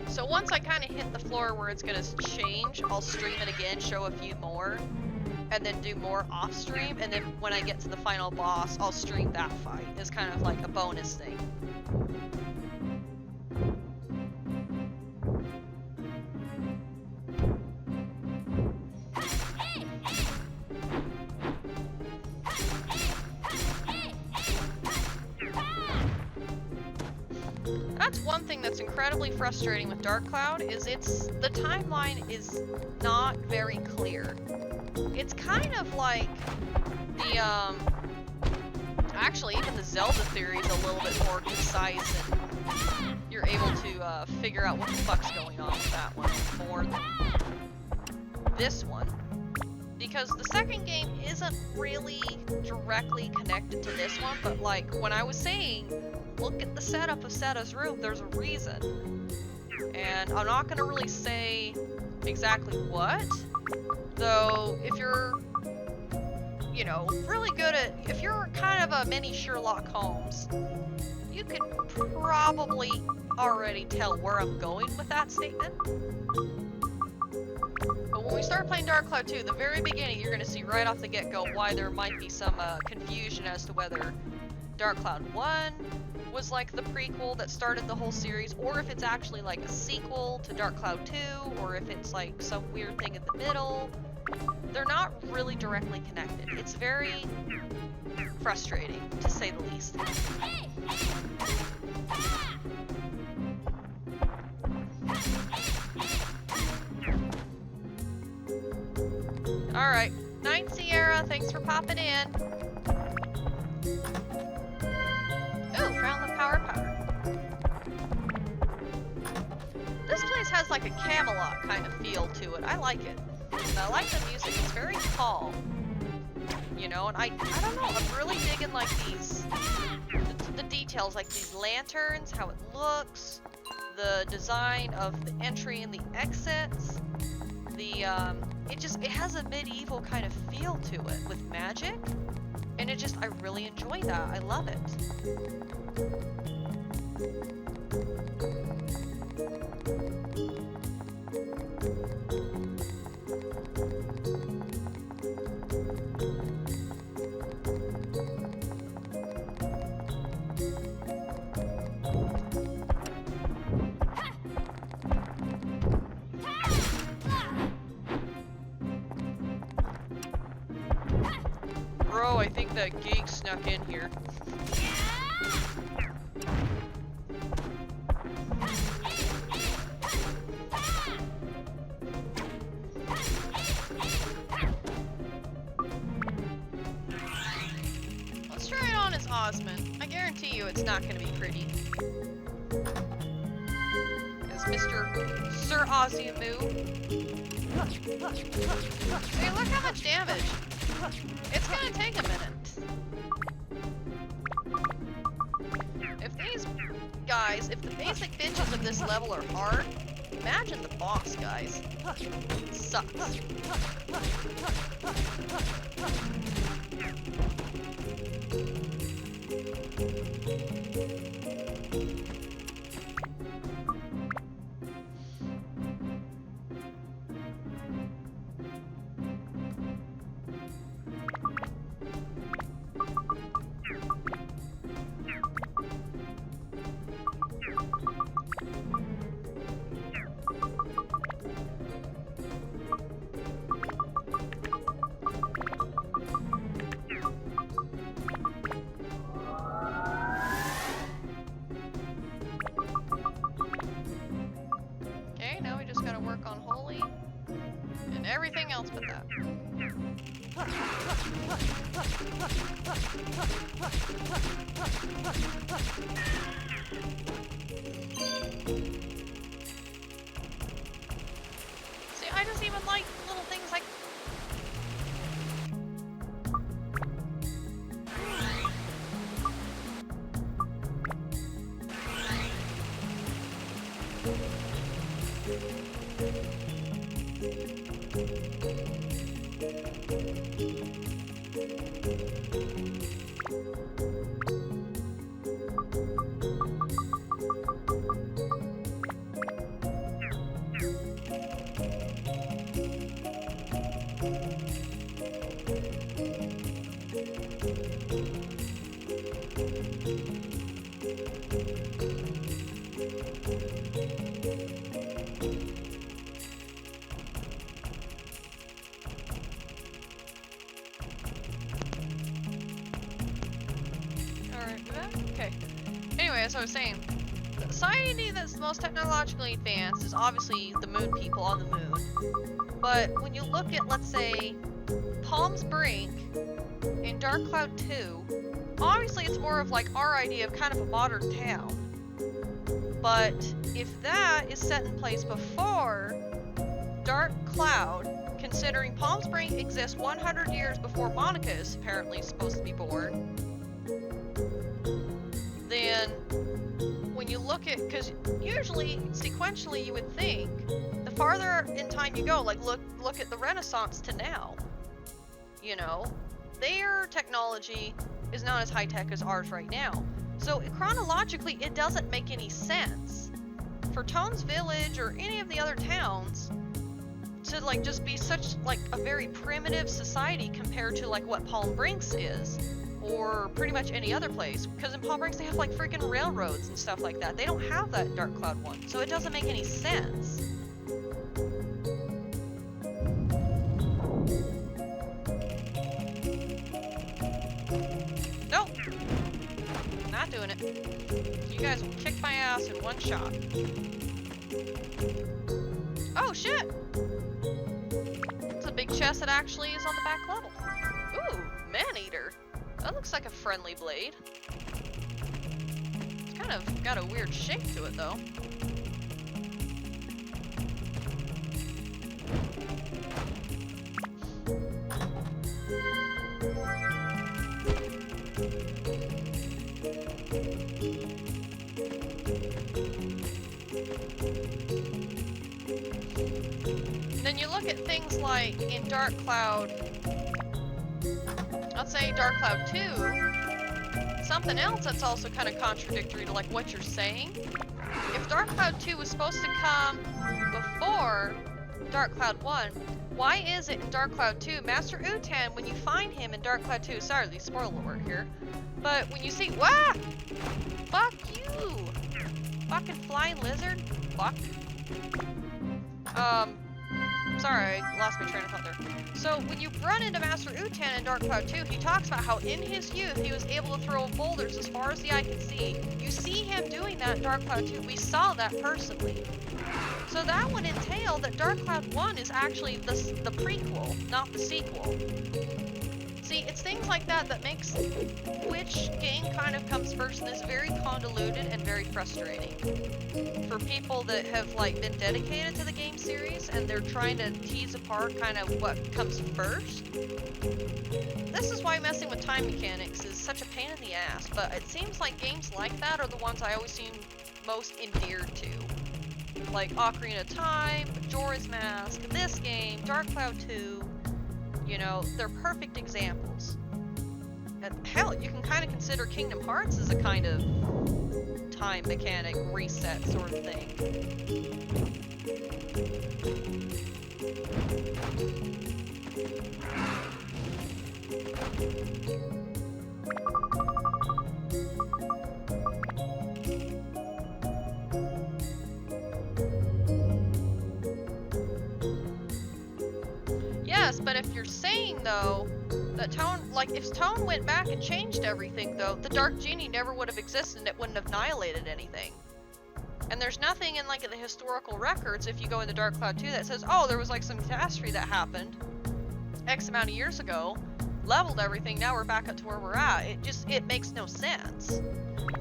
So once I kind of hit the floor where it's going to change, I'll stream it again, show a few more, and then do more off stream, and then when I get to the final boss, I'll stream that fight. It's kind of like a bonus thing. That's one thing that's incredibly frustrating with Dark Cloud, is the timeline is not very clear. It's kind of like the, actually even the Zelda theory is a little bit more concise, and you're able to figure out what the fuck's going on with that one more than this one. Because the second game isn't really directly connected to this one, but like when I was saying, look at the setup of Seta's room, there's a reason. And I'm not gonna really say exactly what, though if you're, you know, really good at, if you're kind of a mini Sherlock Holmes, you could probably already tell where I'm going with that statement. But when we start playing Dark Cloud 2, the very beginning, you're gonna see right off the get-go why there might be some confusion as to whether Dark Cloud 1 was like the prequel that started the whole series, or if it's actually like a sequel to Dark Cloud 2, or if it's like some weird thing in the middle. They're not really directly connected. It's very frustrating, to say the least. Alright, Night Sierra, thanks for popping in. Ooh, found the power powder. This place has like a Camelot kind of feel to it. I like it. And I like the music. It's very calm. You know, and I don't know, I'm really digging like these, the details, like these lanterns, how it looks, the design of the entry and the exits, the, it has a medieval kind of feel to it with magic. And I really enjoy that. I love it. Bro, I think that geek snuck in here. Let's try it on as Osmond. I guarantee you it's not going to be pretty. As Mr. Sir Ozymu. Hey, look how much damage. It's gonna take a minute. If these guys, if the basic bitches of this level are hard, imagine the boss, guys. It sucks. Everything else but that. See, I just even like little things like... Okay. Anyway, as I was saying, the society that's the most technologically advanced is obviously the moon people on the moon. But when you look at, let's say, Palm's Brink in Dark Cloud 2, obviously it's more of like our idea of kind of a modern town. But if that is set in place before Dark Cloud, considering Palm Springs exists 100 years before Monica is apparently supposed to be born, then when you look at, because usually sequentially you would think the farther in time you go, like look at the Renaissance to now, you know, their technology is not as high tech as ours right now. So chronologically it doesn't make any sense for Tone's Village or any of the other towns to like just be such like a very primitive society compared to like what Palm Brinks is, or pretty much any other place, because in Palm Brinks they have like freaking railroads and stuff like that. They don't have that in Dark Cloud 1, so it doesn't make any sense. Nope, not doing it. You guys will kick my ass in one shot. Oh shit! It's a big chest that actually is on the back level. Ooh, man-eater. That looks like a friendly blade. It's kind of got a weird shape to it, though. Then you look at things like in Dark Cloud, let's say Dark Cloud 2, something else that's also kind of contradictory to like what you're saying. If Dark Cloud 2 was supposed to come before Dark Cloud 1, why is it in Dark Cloud 2, Master Utan, when you find him in Dark Cloud 2, sorry, the spoiler alert here, but when you see, wah! Fuck you! Fucking flying lizard? Fuck. Sorry, I lost my train of thought there. So, when you run into Master Utan in Dark Cloud 2, he talks about how in his youth he was able to throw boulders as far as the eye can see. You see him doing that in Dark Cloud 2. We saw that personally. So that would entail that Dark Cloud 1 is actually the prequel, not the sequel. See, it's things like that that makes which game kind of comes first, and is very convoluted and very frustrating for people that have like been dedicated to the game series and they're trying to tease apart kind of what comes first. This is why messing with time mechanics is such a pain in the ass, but it seems like games like that are the ones I always seem most endeared to. Like Ocarina of Time, Majora's Mask, this game, Dark Cloud 2, you know, they're perfect examples. And hell, you can kind of consider Kingdom Hearts as a kind of time mechanic reset sort of thing. Yes, but if you're saying though that Tone, like if Tone went back and changed everything though, the Dark Genie never would have existed and it wouldn't have annihilated anything. And there's nothing in like the historical records if you go into Dark Cloud 2 that says, oh, there was like some catastrophe that happened X amount of years ago, leveled everything, now we're back up to where we're at. It makes no sense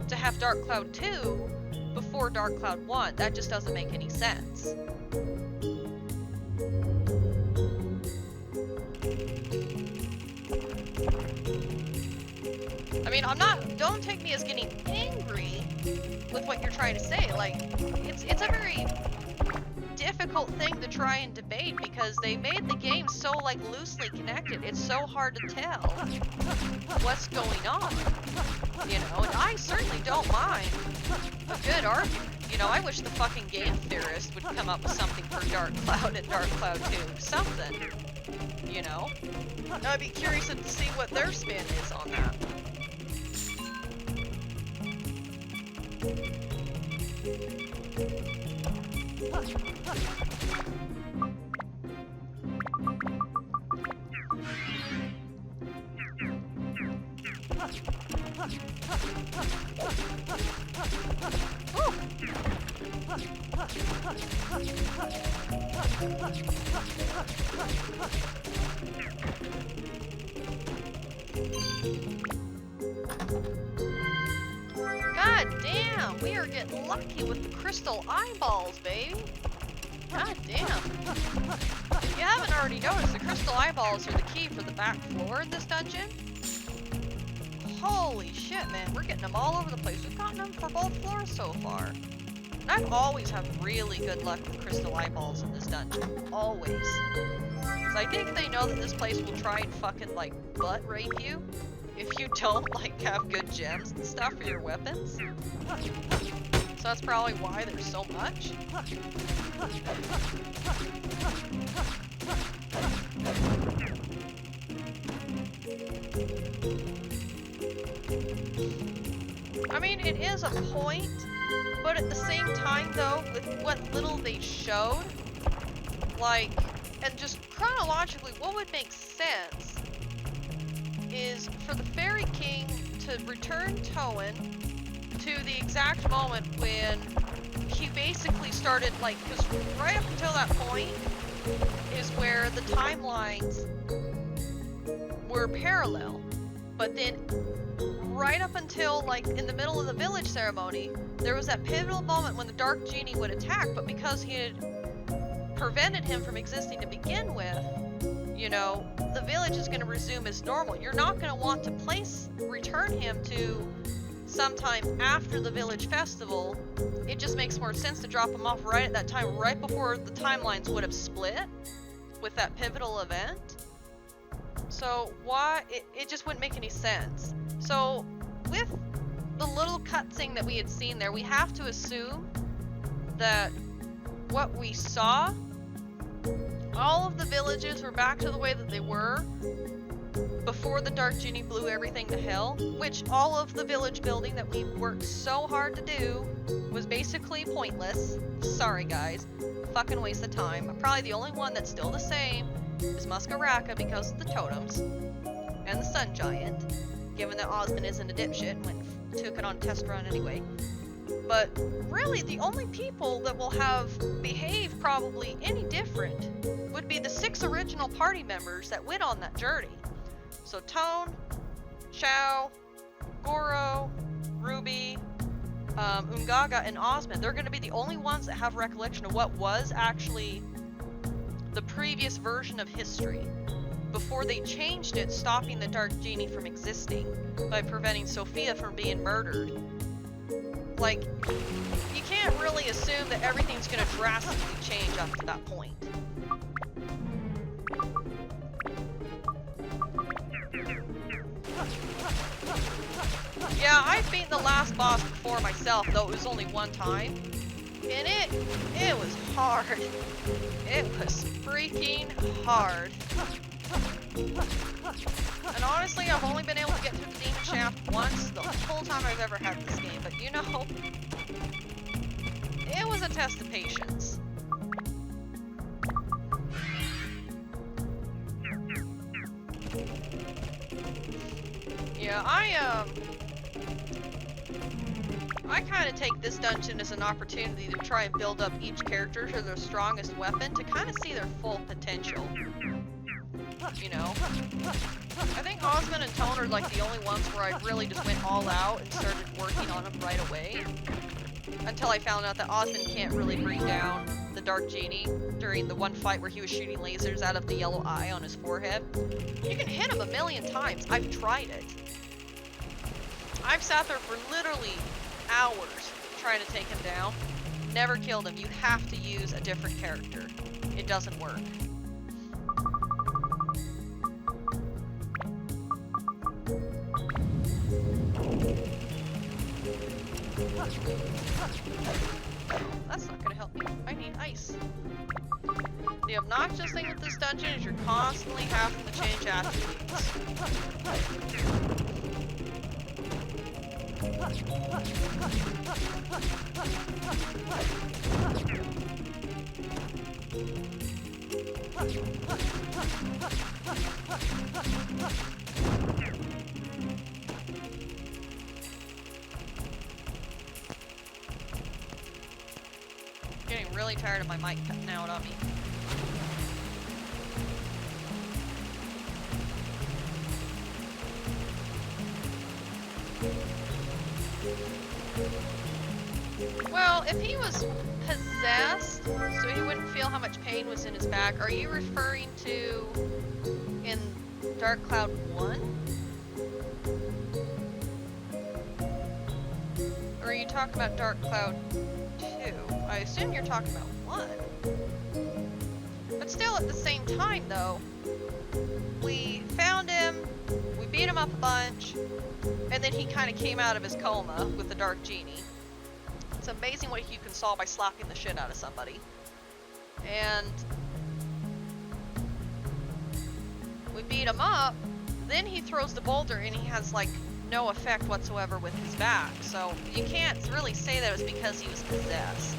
to have Dark Cloud 2 before Dark Cloud 1. That just doesn't make any sense. I mean, don't take me as getting angry with what you're trying to say. Like, it's a very difficult thing to try and debate debate because they made the game so like loosely connected. It's so hard to tell what's going on, you know, and I certainly don't mind a good argument. You know, I wish the fucking game theorist would come up with something for Dark Cloud and Dark Cloud 2. Something, you know? I'd be curious to see what their spin is on that. God damn, we are getting lucky with the crystal eyeballs, baby. God damn. If you haven't already noticed, the crystal eyeballs are the key for the back floor in this dungeon. Holy shit, man, we're getting them all over the place. We've gotten them for both floors so far. And I've always had really good luck with crystal eyeballs in this dungeon. Always. Because I think they know that this place will try and fucking, like, butt rape you if you don't, like, have good gems and stuff for your weapons. So that's probably why there's so much. I mean, it is a point, but at the same time, though, with what little they showed, like, and just chronologically, what would make sense is for the Fairy King to return Toan to the exact moment when he basically started, like, because right up until that point is where the timelines were parallel, but then right up until, like, in the middle of the village ceremony, there was that pivotal moment when the Dark Genie would attack, but because he had prevented him from existing to begin with, you know, the village is going to resume as normal. You're not going to want to return him to sometime after the village festival. It just makes more sense to drop him off right at that time, right before the timelines would have split with that pivotal event. So why, it just wouldn't make any sense. So with the little cutscene that we had seen there, we have to assume that what we saw, all of the villages were back to the way that they were before the Dark Genie blew everything to hell, which all of the village building that we worked so hard to do was basically pointless. Sorry guys, fucking waste of time. Probably the only one that's still the same is Muskaraka because of the totems and the Sun Giant, given that Osmond isn't a dipshit and took it on a test run anyway. But really, the only people that will have behaved probably any different would be the 6 original party members that went on that journey. So Tone, Xiao, Goro, Ruby, Ungaga, and Osmond, they're going to be the only ones that have recollection of what was actually the previous version of history before they changed it, stopping the Dark Genie from existing by preventing Sophia from being murdered. Like, you can't really assume that everything's going to drastically change after that point. Yeah, I've beaten the last boss before myself, though it was only one time. And it was hard. It was freaking hard. And honestly, I've only been able to get through the Demon Shaft once the whole time I've ever had this game, but you know, it was a test of patience. Yeah, I kind of take this dungeon as an opportunity to try and build up each character to their strongest weapon to kind of see their full potential. You know? I think Osmond and Tone are like the only ones where I really just went all out and started working on them right away. Until I found out that Osmond can't really bring down the Dark Genie during the one fight where he was shooting lasers out of the yellow eye on his forehead. You can hit him a million times. I've tried it. I've sat there for literally hours trying to take him down. Never killed him. You have to use a different character. it doesn't work. That's not gonna help me. I need ice. The obnoxious thing with this dungeon is you're constantly having to change attributes. Getting really tired of my mic cutting out on me. Well, if he was possessed, so he wouldn't feel how much pain was in his back, are you referring to in Dark Cloud 1? Or are you talking about Dark Cloud 2? I assume you're talking about 1. But still, at the same time, though, we found him, we beat him up a bunch, and then he kind of came out of his coma with the Dark Genie. It's amazing what you can solve by slapping the shit out of somebody. And we beat him up, then he throws the boulder and he has like no effect whatsoever with his back. So you can't really say that it was because he was possessed.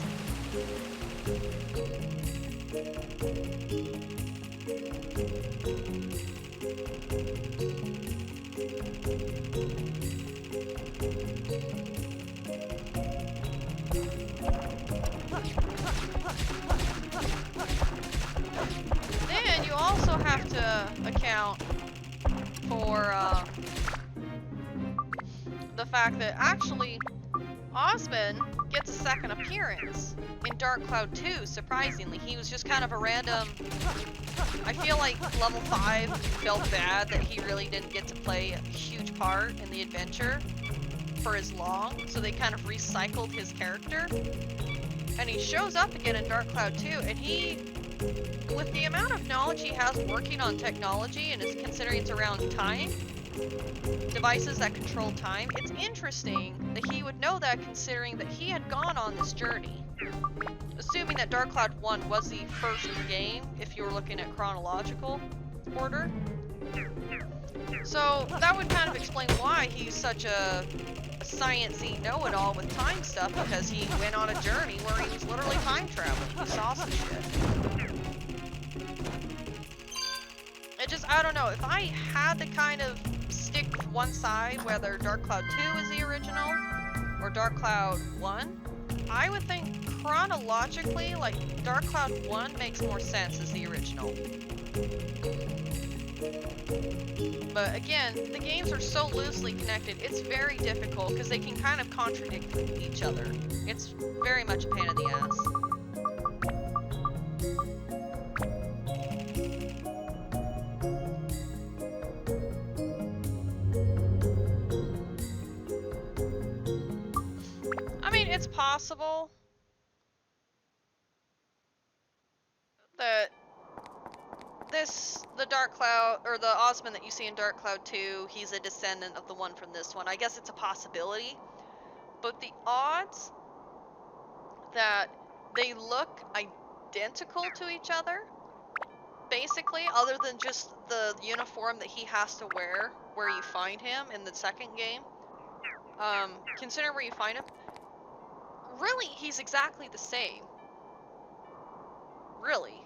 Then you also have to account for the fact that actually Osmond gets a second appearance in Dark Cloud 2, surprisingly. He was just kind of a random... I feel like level 5 felt bad that he really didn't get to play a huge part in the adventure for as long, so they kind of recycled his character. And he shows up again in Dark Cloud 2, and he, with the amount of knowledge he has working on technology, and is considering it's around time, devices that control time, it's interesting that he would know that considering that he had gone on this journey. Assuming that Dark Cloud 1 was the first game, if you were looking at chronological order. So that would kind of explain why he's such a science-y know-it-all with time stuff, because he went on a journey where he was literally time traveling. He saw some shit. It just, I don't know, if I had to kind of stick with one side, whether Dark Cloud 2 is the original or Dark Cloud 1, I would think chronologically, like, Dark Cloud 1 makes more sense as the original. But again, the games are so loosely connected, it's very difficult because they can kind of contradict each other. It's very much a pain in the ass. I mean, it's possible that the Dark Cloud, or the Osmond that you see in Dark Cloud 2, he's a descendant of the one from this one. I guess it's a possibility. But the odds that they look identical to each other, basically, other than just the uniform that he has to wear where you find him in the second game, consider where you find him, really, he's exactly the same. Really.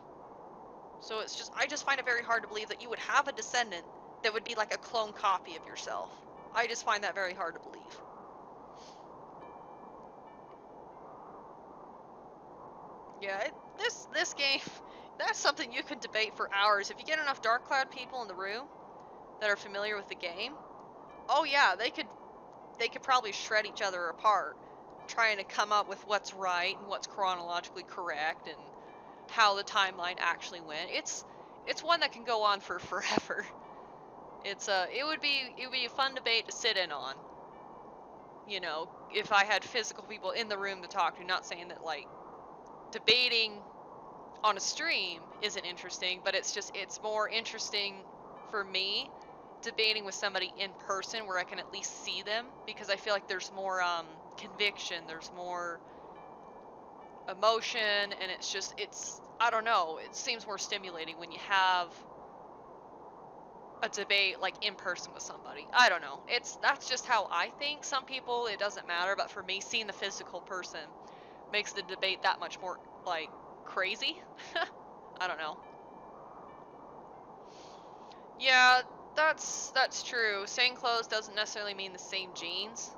So it's just, I just find it very hard to believe that you would have a descendant that would be like a clone copy of yourself. I just find that very hard to believe. Yeah, this game, that's something you could debate for hours. If you get enough Dark Cloud people in the room that are familiar with the game, oh yeah, they could probably shred each other apart, trying to come up with what's right and what's chronologically correct and how the timeline actually went. It's one that can go on for forever. It would be a fun debate to sit in on. You know, if I had physical people in the room to talk to, not saying that like debating on a stream isn't interesting, but it's more interesting for me debating with somebody in person where I can at least see them, because I feel like there's more conviction, there's more emotion, and it's I don't know, it seems more stimulating when you have a debate like in person with somebody. I don't know. That's just how I think. Some people it doesn't matter, but for me, seeing the physical person makes the debate that much more like crazy. I don't know. Yeah, that's true. Same clothes doesn't necessarily mean the same jeans,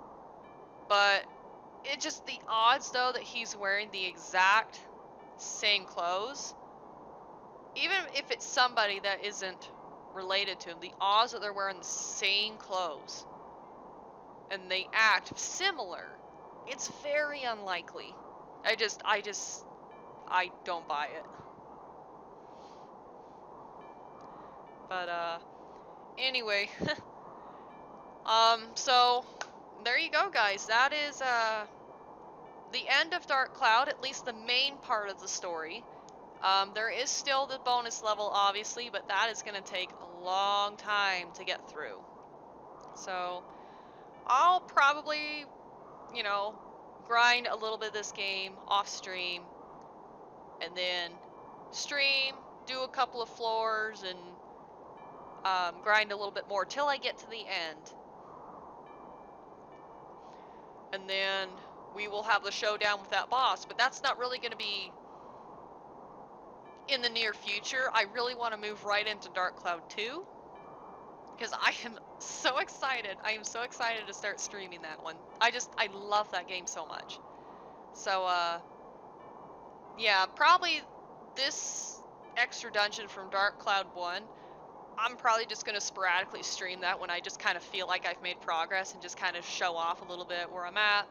but it just the odds though that he's wearing the exact same clothes, even if it's somebody that isn't related to him, the odds that they're wearing the same clothes and they act similar, it's very unlikely. I don't buy it. But anyway, so there you go, guys. That is the end of Dark Cloud, at least the main part of the story. There is still the bonus level, obviously, but that is going to take a long time to get through. So I'll probably, you know, grind a little bit of this game off stream, and then stream, do a couple of floors, and grind a little bit more till I get to the end. And then we will have the showdown with that boss, but that's not really going to be in the near future. I really want to move right into Dark Cloud 2, because I am so excited. I am so excited to start streaming that one. I love that game so much. So, yeah, probably this extra dungeon from Dark Cloud 1, I'm probably just going to sporadically stream that when I just kind of feel like I've made progress and just kind of show off a little bit where I'm at.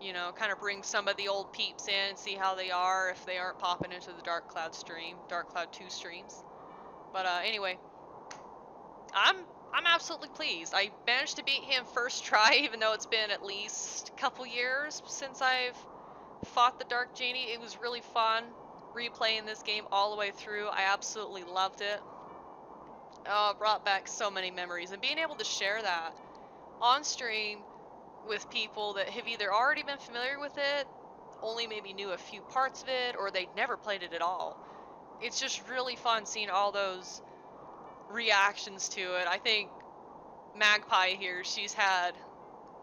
You know, kind of bring some of the old peeps in and see how they are if they aren't popping into the Dark Cloud 2 streams. But anyway, I'm absolutely pleased. I managed to beat him first try, even though it's been at least a couple years since I've fought the Dark Genie. It was really fun replaying this game all the way through. I absolutely loved it. It brought back so many memories, and being able to share that on stream with people that have either already been familiar with it, only maybe knew a few parts of it, or they'd never played it at all. It's just really fun seeing all those reactions to it. I think Magpie here, she's had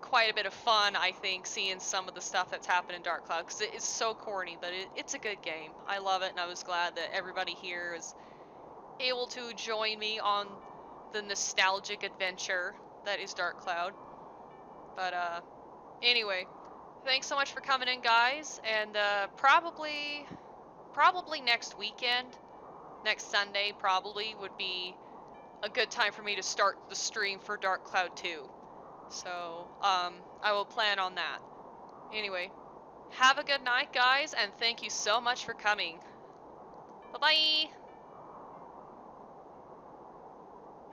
quite a bit of fun, I think, seeing some of the stuff that's happened in Dark Cloud, because it's so corny, but it's a good game. I love it, and I was glad that everybody here is able to join me on the nostalgic adventure that is Dark Cloud. But anyway, thanks so much for coming in, guys, and probably next weekend, next Sunday probably would be a good time for me to start the stream for Dark Cloud 2. So I will plan on that. Anyway, have a good night, guys, and thank you so much for coming. Bye-bye!